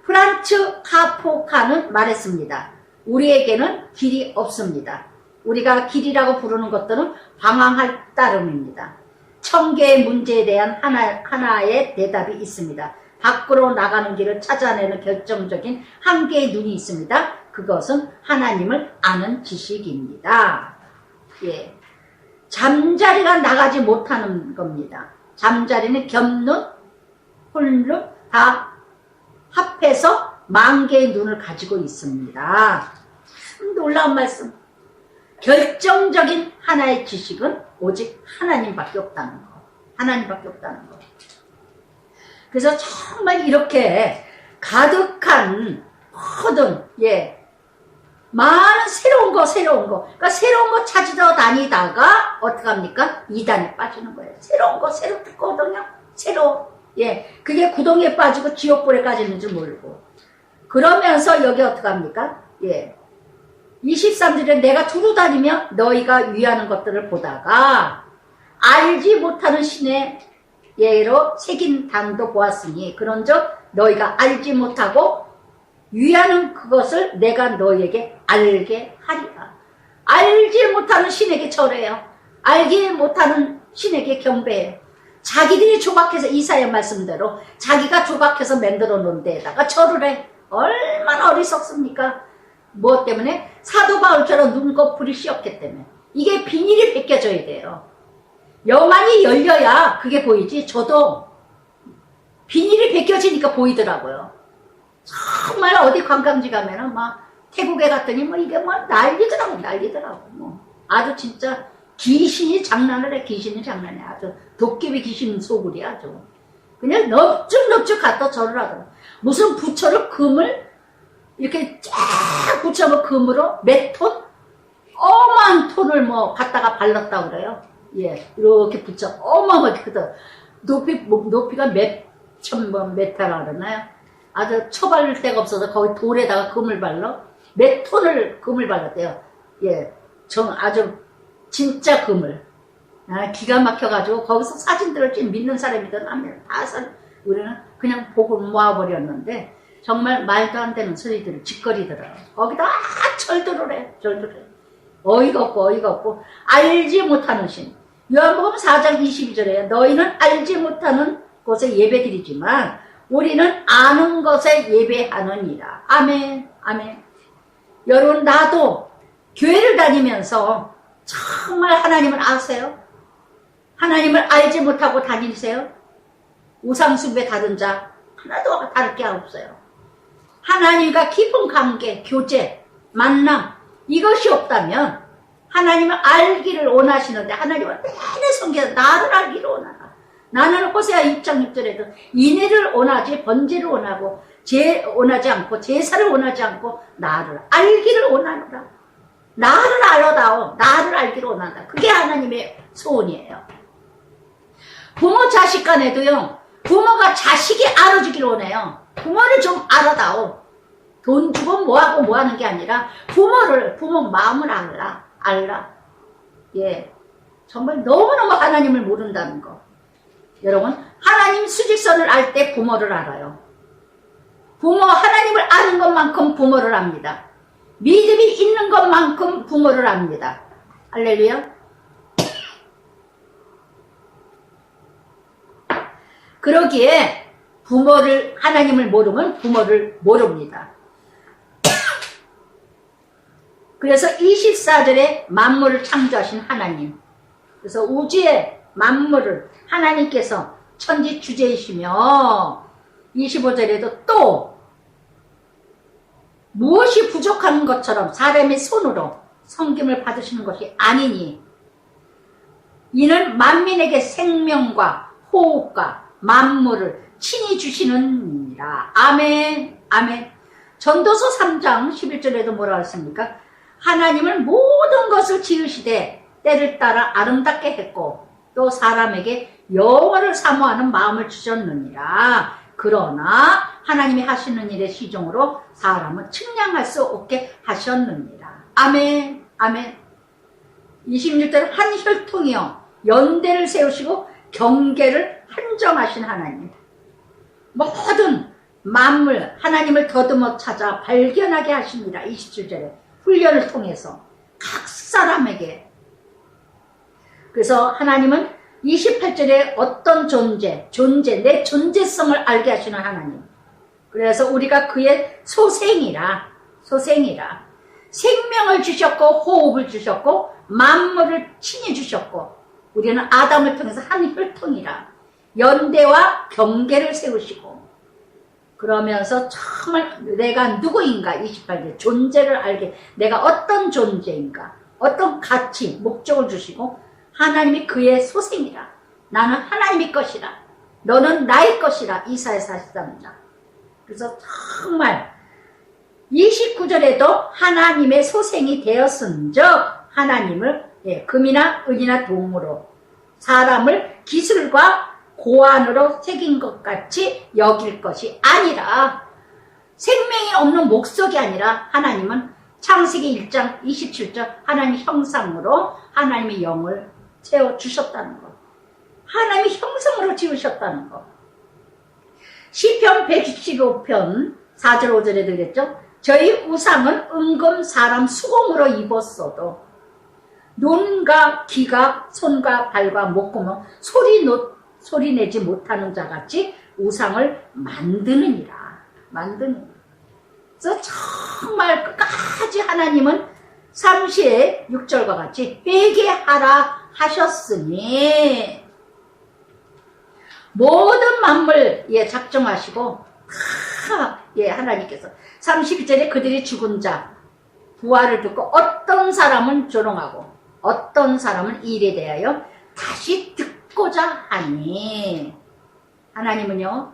프란츠 카포카는 말했습니다. 우리에게는 길이 없습니다. 우리가 길이라고 부르는 것들은 방황할 따름입니다. 천개의 문제에 대한 하나의 대답이 있습니다. 밖으로 나가는 길을 찾아내는 결정적인 한 개의 눈이 있습니다. 그것은 하나님을 아는 지식입니다. 예. 잠자리가 나가지 못하는 겁니다. 잠자리는 겹눈, 홀눈 다 합해서 만개의 눈을 가지고 있습니다. 참 놀라운 말씀. 결정적인 하나의 지식은 오직 하나님밖에 없다는 거. 하나님밖에 없다는 거. 그래서 정말 이렇게 가득한 모든 많은 새로운 거. 그러니까 새로운 거 찾으러 다니다가 어떡합니까? 이단에 빠지는 거예요. 새로운 거 새로 듣거든요. 그게 구덩이에 빠지고 지옥불에 빠지는 줄 모르고. 그러면서 여기 어떡합니까? 23절에 내가 두루 다니며 너희가 위하는 것들을 보다가 알지 못하는 신의 예로 새긴 당도 보았으니 그런즉 너희가 알지 못하고 위하는 그것을 내가 너희에게 알게 하리라. 알지 못하는 신에게 절해요. 알지 못하는 신에게 경배해요. 자기들이 조각해서 이사야 말씀대로 자기가 조각해서 만들어 놓은 데에다가 절을 해. 얼마나 어리석습니까? 무엇 때문에? 사도 바울처럼 눈꺼풀이 씌었기 때문에. 이게 비닐이 벗겨져야 돼요. 여만이 열려야 그게 보이지. 저도 비닐이 벗겨지니까 보이더라고요. 정말 어디 관광지 가면은 막 태국에 갔더니 뭐 이게 뭐 난리더라고. 뭐 아주 진짜 귀신이 장난을 해. 아주 도깨비 귀신 소굴이 아주 그냥 넙죽넙죽 갖다 절을 하더라고. 무슨 부처를 금을 이렇게 쫙 붙여서 금으로 몇 톤? 어마한 톤을 뭐 갖다가 발랐다고 그래요. 이렇게 붙여. 어마어마하게 크다. 높이가 몇천 메타라 그러나요? 아주 처바를 데가 없어서 거기 돌에다가 금을 발라. 몇 톤을 금을 발랐대요. 아주 진짜 금을. 기가 막혀가지고 거기서 사진들을 좀 믿는 사람이든 하면 우리는 그냥 보고 모아버렸는데 정말 말도 안 되는 소리들을 짓거리더라고요. 거기다 절들을 해. 어이가 없고 알지 못하는 신. 요한복음 4장 22절에 너희는 알지 못하는 곳에 예배드리지만 우리는 아는 것에 예배하느니라. 아멘. 여러분 나도 교회를 다니면서 정말 하나님을 아세요? 하나님을 알지 못하고 다니세요? 우상숭배 다른 자 하나도 다를 게 없어요. 하나님과 깊은 관계, 교제, 만남 이것이 없다면 하나님을 알기를 원하시는데 하나님은 내내 성경에서 나를 알기를 원하라. 나는 호세아 2장 6절에도 인애를 원하지 번제를 원하고 원하지 않고 제사를 원하지 않고 나를 알기를 원하노라. 나를 알아다오. 나를 알기를 원한다. 그게 하나님의 소원이에요. 부모 자식 간에도요. 부모가 자식이 알아주기를 원해요. 부모를 좀 알아다오. 돈 주고 뭐하고 뭐하는 게 아니라 부모 마음을 알라. 정말 너무너무 하나님을 모른다는 거. 여러분 하나님 수직선을 알 때 부모를 알아요. 하나님을 아는 것만큼 부모를 압니다. 믿음이 있는 것만큼 부모를 압니다. 할렐루야. 그러기에 하나님을 모르면 부모를 모릅니다. 그래서 24절에 만물을 창조하신 하나님. 그래서 우주의 만물을 하나님께서 천지 주제이시며 25절에도 또 무엇이 부족한 것처럼 사람의 손으로 섬김을 받으시는 것이 아니니 이는 만민에게 생명과 호흡과 만물을 친히 주시느니라. 아멘. 전도서 3장 11절에도 뭐라 했습니까? 하나님을 모든 것을 지으시되 때를 따라 아름답게 했고 또 사람에게 영원을 사모하는 마음을 주셨느니라. 그러나 하나님이 하시는 일의 시종으로 사람은 측량할 수 없게 하셨느니라. 아멘, 아멘. 26절은 한 혈통이요 연대를 세우시고 경계를 한정하신 하나님. 모든 만물 하나님을 더듬어 찾아 발견하게 하십니다. 27절에 훈련을 통해서 각 사람에게. 그래서 하나님은 28절에 어떤 존재, 내 존재성을 알게 하시는 하나님. 그래서 우리가 그의 소생이라 생명을 주셨고 호흡을 주셨고 만물을 친히 주셨고 우리는 아담을 통해서 한 혈통이라 연대와 경계를 세우시고 그러면서 정말 내가 누구인가 28절 존재를 알게 내가 어떤 존재인가 어떤 가치 목적을 주시고 하나님이 그의 소생이라 나는 하나님의 것이라 너는 나의 것이라 이사야 43장. 그래서 정말 29절에도 하나님의 소생이 되었은즉 하나님을 금이나 은이나 동으로 사람을 기술과 고안으로 새긴 것 같이 여길 것이 아니라 생명이 없는 목석이 아니라 하나님은 창세기 1장 27절 하나님 형상으로 하나님의 영을 채워주셨다는 것. 하나님의 형상으로 지으셨다는 것. 시편 115편 4절 5절에 들렸죠. 저희 우상은 은금 사람 수공으로 입었어도 눈과 귀가 손과 발과 목구멍 소리 내지 못하는 자같이 우상을 만드느니라. 그래서 정말 끝까지 하나님은 36절과 같이 회개하라 하셨으니 모든 만물 작정하시고 하나님께서 32절에 그들이 죽은 자 부활을 듣고 어떤 사람은 조롱하고 어떤 사람은 일에 대하여 다시 듣고자 하니 하나님은요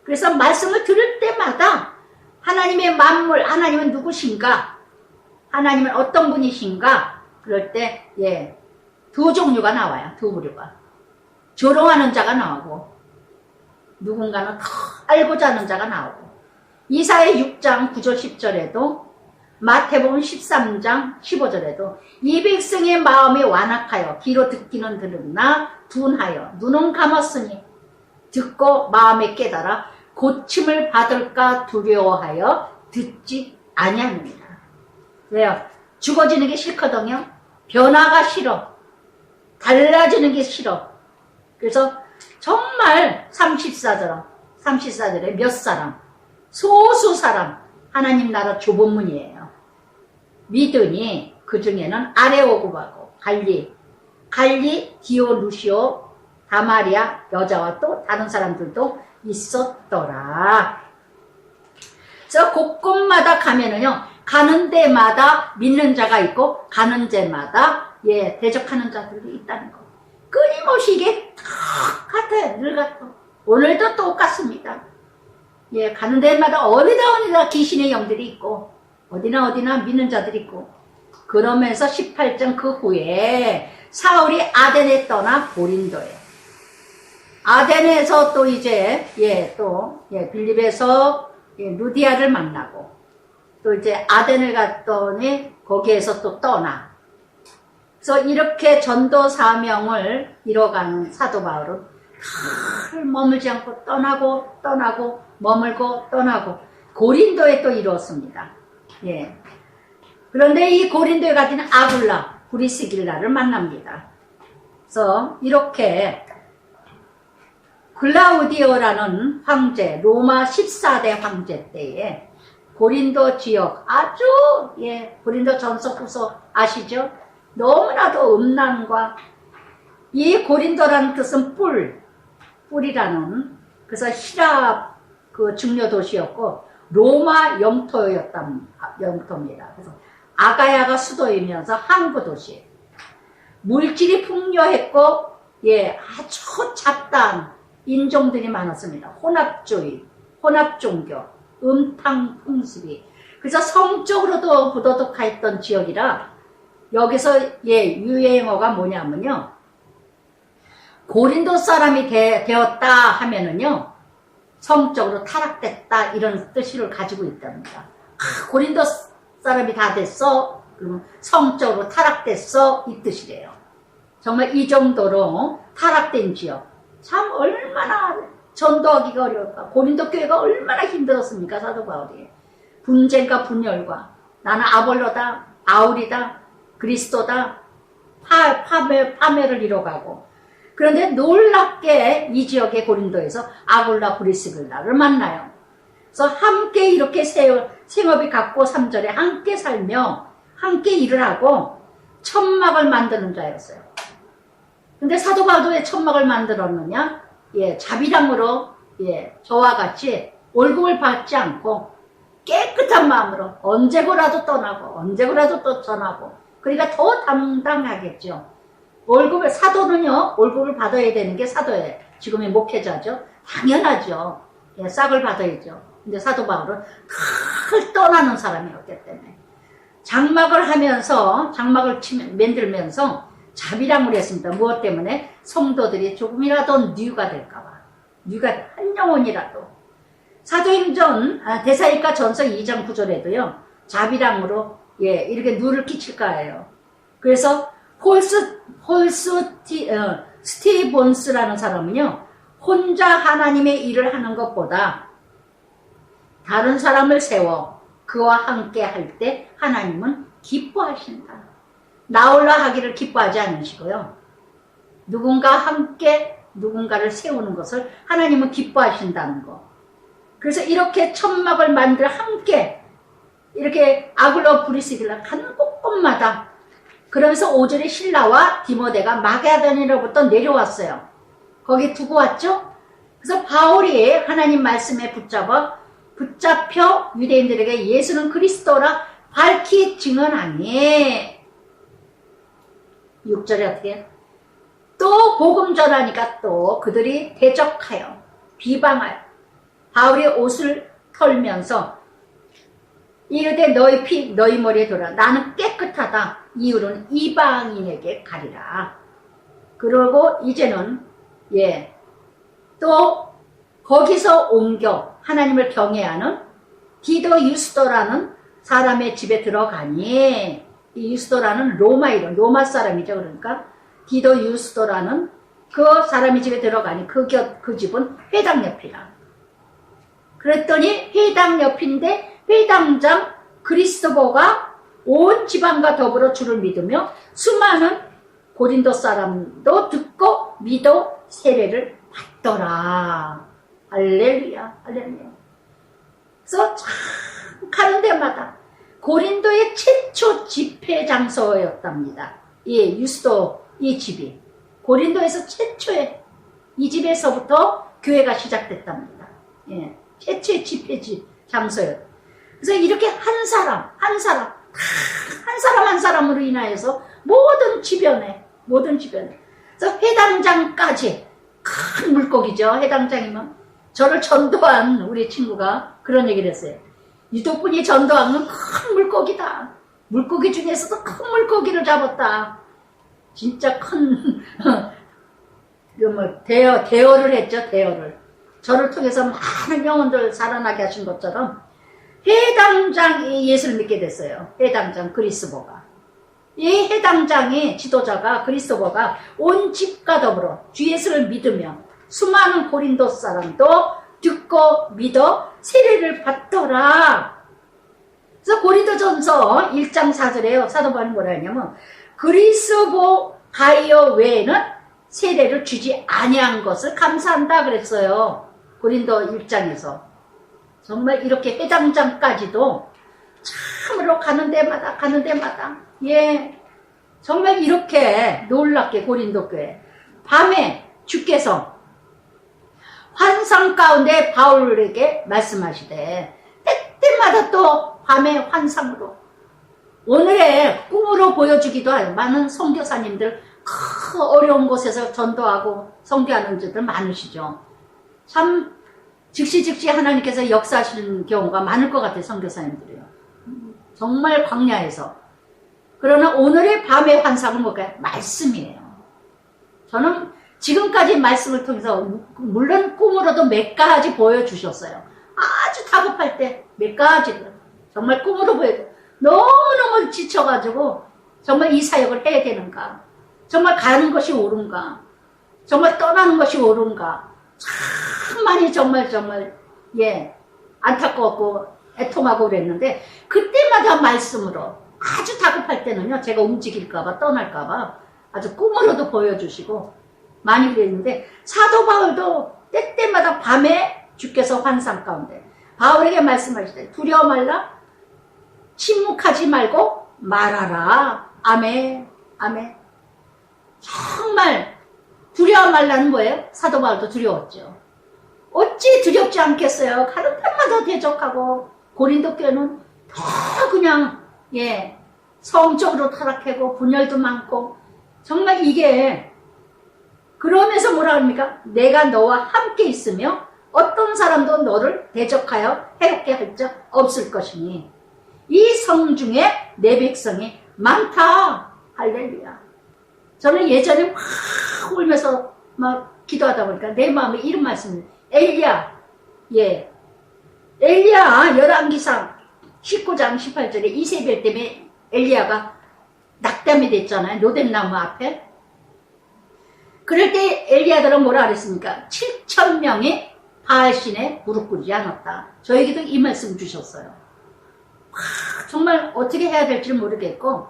그래서 말씀을 들을 때마다 하나님의 만물 하나님은 누구신가 하나님은 어떤 분이신가 그럴 때 두 종류가 나와요. 두 부류가 조롱하는 자가 나오고 누군가는 더 알고자 하는 자가 나오고 이사야 6장 9절 10절에도 마태복음 13장 15절에도 이 백성의 마음이 완악하여 귀로 듣기는 들으나 둔하여 눈은 감았으니 듣고 마음에 깨달아 고침을 받을까 두려워하여 듣지 아니하느니라. 왜요? 죽어지는 게 싫거든요. 변화가 싫어. 달라지는 게 싫어. 그래서 정말 34절에 몇 사람 소수 사람 하나님 나라 좁은 문이에요. 믿으니 그 중에는 아레오굽하고 갈리 디오누시오 다마리아 여자와 또 다른 사람들도 있었더라. 그래서 곳곳마다 가면은요 가는 데마다 믿는 자가 있고 가는 데마다 대적하는 자들도 있다는 거. 끊임없이 이게 똑같아요. 늘 같아. 오늘도 똑같습니다. 가는 데마다 어디나 귀신의 영들이 있고 어디나 믿는 자들이 있고 그러면서 18장 그 후에 사울이 아덴에 떠나 고린도에 아덴에서 또 이제 빌립에서 루디아를 만나고 또 이제 아덴을 갔더니 거기에서 또 떠나. 그래서 이렇게 전도 사명을 이뤄가는 사도 바울은 늘 머물지 않고 떠나고 머물고 떠나고 고린도에 또 이루었습니다. 그런데 이 고린도에 가진 아굴라 브리스길라를 만납니다. 그래서 이렇게 글라우디오라는 황제 로마 14대 황제 때에 고린도 지역 아주 고린도 전서구서 아시죠? 너무나도 음란과 이 고린도라는 뜻은 뿔이라는 그래서 히랍 그 중요 도시였고 로마 영토입니다. 그래서 아가야가 수도이면서 항구 도시. 물질이 풍요했고 아주 잡다한 인종들이 많았습니다. 혼합종교, 음탕 풍습이. 그래서 성적으로도 부도덕했던 지역이라 여기서 유행어가 뭐냐면요. 고린도 사람이 되었다 하면은요. 성적으로 타락됐다 이런 뜻을 가지고 있답니다. 고린도 사람이 다 됐어? 그러면 성적으로 타락됐어? 이 뜻이래요. 정말 이 정도로 타락된 지역. 참 얼마나 전도하기가 어려울까. 고린도 교회가 얼마나 힘들었습니까, 사도 바울이. 분쟁과 분열과 나는 아볼로다, 아울이다, 그리스도다, 파멸을 이뤄가고. 그런데 놀랍게 이 지역의 고린도에서 아볼라 브리스길라를 만나요. 그래서 함께 이렇게 생업이 갖고 3절에 함께 살며 함께 일을 하고 천막을 만드는 자였어요. 근데 사도 바울도 왜 천막을 만들었느냐? 예, 자비랑으로, 예, 저와 같이 월급을 받지 않고 깨끗한 마음으로 언제고라도 떠나고 언제고라도 또 전하고, 그러니까 더 당당하겠죠. 사도는요, 월급을 받아야 되는 게 사도예요. 지금의 목회자죠. 당연하죠. 예, 싹을 받아야죠. 근데 사도 바울은 늘 떠나는 사람이었기 때문에 장막을 만들면서 자비랑을 했습니다. 무엇 때문에? 성도들이 조금이라도 누가 될까봐. 한 영혼이라도. 사도행전 데살로니가 전서 2장 9절에도요. 자비랑으로, 예, 이렇게 누를 끼칠까 해요. 그래서 스티본스라는 사람은요, 혼자 하나님의 일을 하는 것보다 다른 사람을 세워 그와 함께 할 때 하나님은 기뻐하신다. 나 홀라 하기를 기뻐하지 않으시고요. 누군가 함께 누군가를 세우는 것을 하나님은 기뻐하신다는 거. 그래서 이렇게 천막을 만들어 함께 이렇게 아글러 브리스길라 간 곳곳마다, 그러면서 5절에 실라와 디모데가 마게도냐로부터 내려왔어요. 거기 두고 왔죠? 그래서 바울이 하나님 말씀에 붙잡혀 유대인들에게 예수는 그리스도라 밝히 증언하니, 6절에 어떻게 해요? 또 복음 전하니까 또 그들이 대적하여 비방하여 바울의 옷을 털면서 이르되 너희 피 너희 머리에 돌아 나는 깨끗하다. 이유는 이방인에게 가리라. 그러고 이제는, 예, 또 거기서 옮겨 하나님을 경외하는 디도 유스도라는 사람의 집에 들어가니, 이 유스도라는 로마 사람이죠. 그러니까 디도 유스도라는 그 사람의 집에 들어가니 그 집은 회당 옆이라. 그랬더니 회당 옆인데 회당장 그리스도가 온 지방과 더불어 주를 믿으며 수많은 고린도 사람도 듣고 믿어 세례를 받더라. 할렐루야, 할렐루야. 그래서 참 가는 데마다 고린도의 최초 집회 장소였답니다. 이 유스도 이 집이 고린도에서 최초의 이 집에서부터 교회가 시작됐답니다. 예, 최초의 집회 장소였. 그래서 이렇게 한 사람으로 인하여서 모든 주변에 그래서 회당장까지 큰 물고기죠. 회당장이면 저를 전도한 우리 친구가 그런 얘기를 했어요. 유독분이 전도하는 큰 물고기다. 물고기 중에서도 큰 물고기를 잡았다. 진짜 큰 대여를 했죠. 대여를. 저를 통해서 많은 영혼들 살아나게 하신 것처럼 해당장이 예수를 믿게 됐어요. 해당장 그리스도가. 이 해당장의 지도자가 그리스도가 온 집과 더불어 주 예수를 믿으며 수많은 고린도 사람도 듣고 믿어 세례를 받더라. 그래서 고린도전서 1장 4절에요. 사도 바울이 뭐라 했냐면 그리스도 가이어 외에는 세례를 주지 아니한 것을 감사한다 그랬어요. 고린도 1장에서. 정말 이렇게 회당장까지도 참으로 가는 데마다 예, 정말 이렇게 놀랍게 고린도 교회 밤에 주께서 환상 가운데 바울에게 말씀하시되 때때마다 또 밤에 환상으로 오늘의 꿈으로 보여주기도 하여 많은 선교사님들 큰 어려운 곳에서 전도하고 선교하는 분들 많으시죠. 참 즉시 하나님께서 역사하시는 경우가 많을 것 같아요. 선교사님들이요. 정말 광야에서. 그러나 오늘의 밤의 환상은 뭘까요? 말씀이에요. 저는 지금까지 말씀을 통해서 물론 꿈으로도 몇 가지 보여주셨어요. 아주 다급할 때 몇 가지를 정말 꿈으로 보여줘. 너무너무 지쳐가지고 정말 이 사역을 해야 되는가? 정말 가는 것이 옳은가? 정말 떠나는 것이 옳은가? 참 많이 정말 예 안타까웠고 애통하고 그랬는데 그때마다 말씀으로 아주 다급할 때는요 제가 움직일까봐 떠날까봐 아주 꿈으로도 보여주시고 많이 그랬는데 사도 바울도 때때마다 밤에 주께서 환상 가운데 바울에게 말씀하시되 두려워 말라 침묵하지 말고 말하라. 아멘 아멘. 정말 두려워 말라는 뭐예요? 사도 바울도 두려웠죠. 어찌 두렵지 않겠어요? 가는 곳마다 대적하고 고린도 교회는 다 그냥 예 성적으로 타락하고 분열도 많고 정말 이게 그러면서 뭐라 합니까? 내가 너와 함께 있으며 어떤 사람도 너를 대적하여 해롭게 할 적 없을 것이니 이 성 중에 내 백성이 많다. 할렐루야. 저는 예전에 막 울면서 막 기도하다 보니까 내 마음에 이런 말씀을 엘리야 예 엘리야 열왕기상 19장 18절에 이세벨 때문에 엘리야가 낙담이 됐잖아요. 로뎀나무 앞에. 그럴 때 엘리야들은 뭐라 그랬습니까? 7,000명이 바알신에 무릎 꿇지 않았다. 저에게도 이 말씀 주셨어요. 정말 어떻게 해야 될지 모르겠고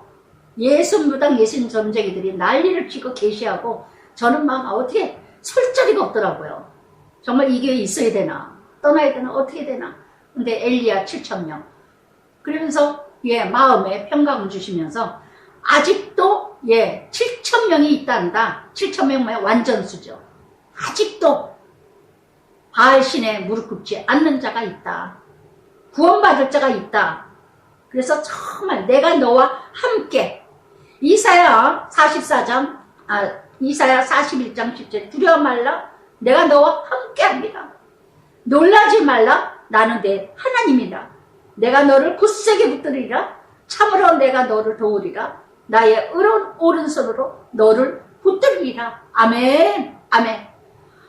예수무당 예수님 점쟁이들이 난리를 치고 계시하고 저는 막 어떻게 설 자리가 없더라고요. 정말 이 교회 있어야 되나 떠나야 되나 어떻게 되나. 근데 엘리야 7,000명 그러면서 예 마음에 평강을 주시면서 아직도 예 7,000명이 있단다. 7,000명만 완전수죠. 아직도 바알신에 무릎 꿇지 않는 자가 있다. 구원받을 자가 있다. 그래서 정말 내가 너와 함께 이사야 44장 이사야 41장 10절 두려워 말라 내가 너와 함께 합니다. 놀라지 말라 나는 내 하나님이라. 내가 너를 굳세게 붙들으리라. 참으로 내가 너를 도우리라. 나의 의로운 오른손으로 너를 붙들리라. 아멘 아멘.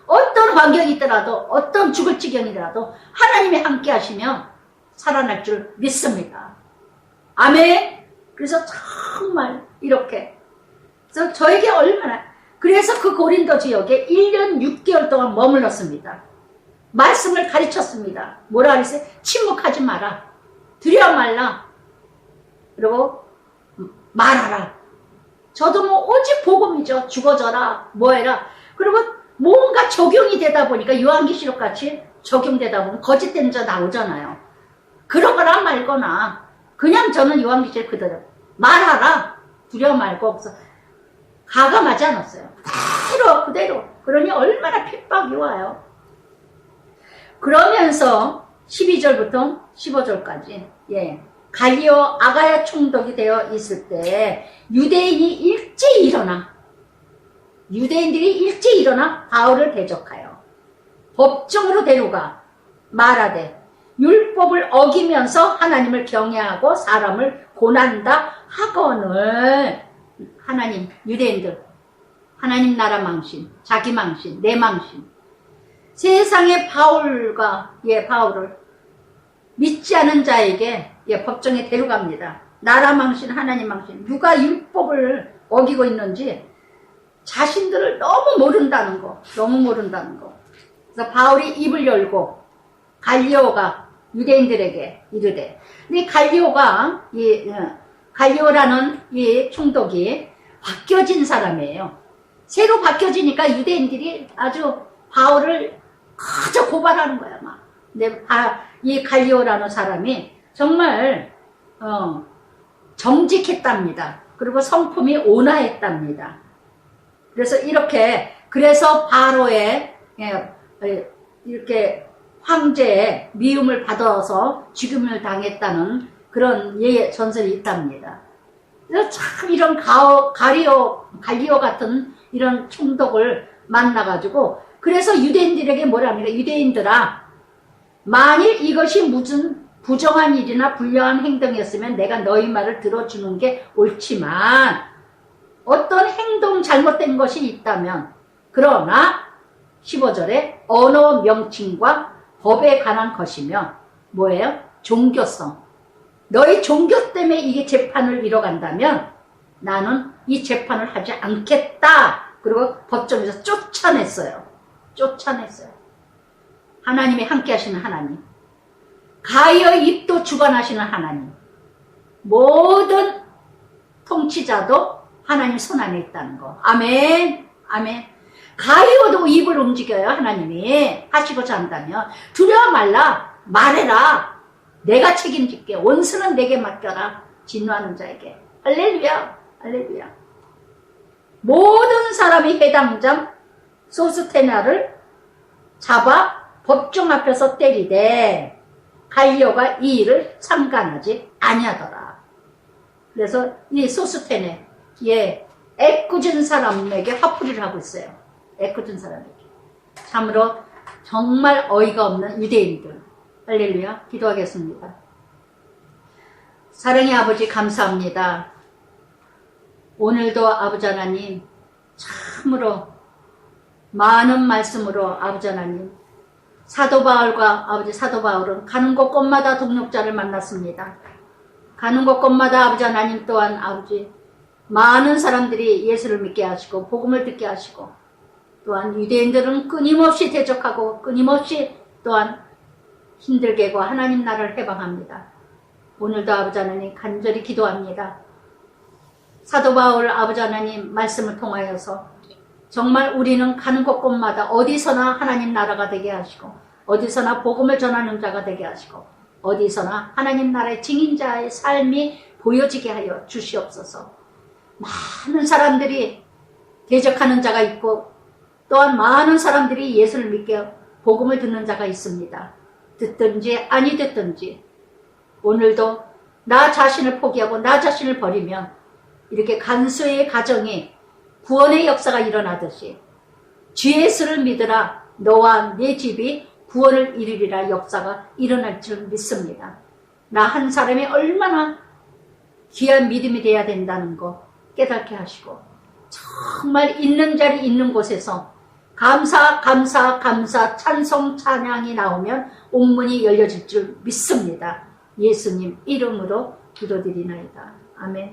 어떤 환경이 있더라도 어떤 죽을 지경이라도 하나님이 함께 하시면 살아날 줄 믿습니다. 아멘. 그래서 정말 이렇게 그래서 저에게 얼마나 그래서 그 고린도 지역에 1년 6개월 동안 머물렀습니다. 말씀을 가르쳤습니다. 뭐라 그랬어요? 침묵하지 마라. 두려워 말라. 그리고 말하라. 저도 뭐 오직 복음이죠. 죽어져라 뭐해라. 그리고 뭔가 적용이 되다 보니까 요한계시록 같이 적용되다 보면 거짓된 자 나오잖아요. 그러거나 말거나 그냥 저는 요한계시록 그대로 말하라. 두려워 말고 없어. 가감하지 않았어요. 그대로. 그러니 얼마나 핍박이 와요. 그러면서 12절부터 15절까지 예 갈리오 아가야 총독이 되어 있을 때 유대인들이 일제히 일어나 바울을 대적하여 법정으로 데려가 말하되 율법을 어기면서 하나님을 경외하고 사람을 고난다 하거늘. 하나님 유대인들 하나님 나라 망신 자기 망신 내 망신 세상의 바울을 믿지 않은 자에게 법정에 데려갑니다. 나라 망신 하나님 망신 누가 율법을 어기고 있는지 자신들을 너무 모른다는 거. 그래서 바울이 입을 열고 갈리오가 유대인들에게 이르되 이 갈리오라는 이 총독이 바뀌어진 사람이에요. 새로 바뀌어지니까 유대인들이 아주 바울을 그저 고발하는 거야 막. 근데 이 갈리오라는 사람이 정말 정직했답니다. 그리고 성품이 온화했답니다. 그래서 바로의 이렇게 황제의 미움을 받아서 죽임을 당했다는 그런 전설이 있답니다. 그래서 참 이런 갈리오 같은 이런 총독을 만나가지고 그래서 유대인들에게 뭐라 합니까? 유대인들아 만일 이것이 무슨 부정한 일이나 불량한 행동이었으면 내가 너희 말을 들어주는 게 옳지만 어떤 행동 잘못된 것이 있다면 그러나 15절에 언어 명칭과 법에 관한 것이며 뭐예요? 종교성 너희 종교 때문에 이게 재판을 이뤄간다면 나는 이 재판을 하지 않겠다. 그리고 법정에서 쫓아냈어요. 쫓아냈어요. 하나님이 함께 하시는 하나님. 가여 입도 주관하시는 하나님. 모든 통치자도 하나님 손 안에 있다는 거. 아멘. 아멘. 가요도 입을 움직여요. 하나님이 하시고자 한다면 두려워 말라. 말해라. 내가 책임질게. 원수는 내게 맡겨라. 진노하는 자에게. 할렐루야. 할렐루야. 모든 사람이 해당장 소스테나를 잡아 법정 앞에서 때리되 갈려가 이 일을 상관하지 아니하더라. 그래서 이 소스테네, 애꿎은 사람에게 화풀이를 하고 있어요. 애꿎은 사람에게. 참으로 정말 어이가 없는 유대인들. 할렐루야. 기도하겠습니다. 사랑의 아버지 감사합니다. 오늘도 아버지 하나님 참으로 많은 말씀으로 아버지 하나님 사도 바울과 아버지 사도 바울은 가는 곳곳마다 동역자를 만났습니다. 가는 곳곳마다 아버지 하나님 또한 아버지 많은 사람들이 예수를 믿게 하시고 복음을 듣게 하시고 또한 유대인들은 끊임없이 대적하고 끊임없이 또한 힘들게고 하나님 나라를 해방합니다. 오늘도 아버지 하나님 간절히 기도합니다. 사도 바울 아버지 하나님 말씀을 통하여서 정말 우리는 가는 곳곳마다 어디서나 하나님 나라가 되게 하시고 어디서나 복음을 전하는 자가 되게 하시고 어디서나 하나님 나라의 증인자의 삶이 보여지게 하여 주시옵소서. 많은 사람들이 대적하는 자가 있고 또한 많은 사람들이 예수를 믿게 복음을 듣는 자가 있습니다. 듣든지 아니 듣든지 오늘도 나 자신을 포기하고 나 자신을 버리면 이렇게 간수의 가정이 구원의 역사가 일어나듯이 주 예수를 믿으라 너와 내 집이 구원을 이루리라 역사가 일어날 줄 믿습니다. 나 한 사람이 얼마나 귀한 믿음이 돼야 된다는 거 깨닫게 하시고 정말 있는 자리 있는 곳에서 감사 찬송 찬양이 나오면 옥문이 열려질 줄 믿습니다. 예수님 이름으로 기도드리나이다. 아멘.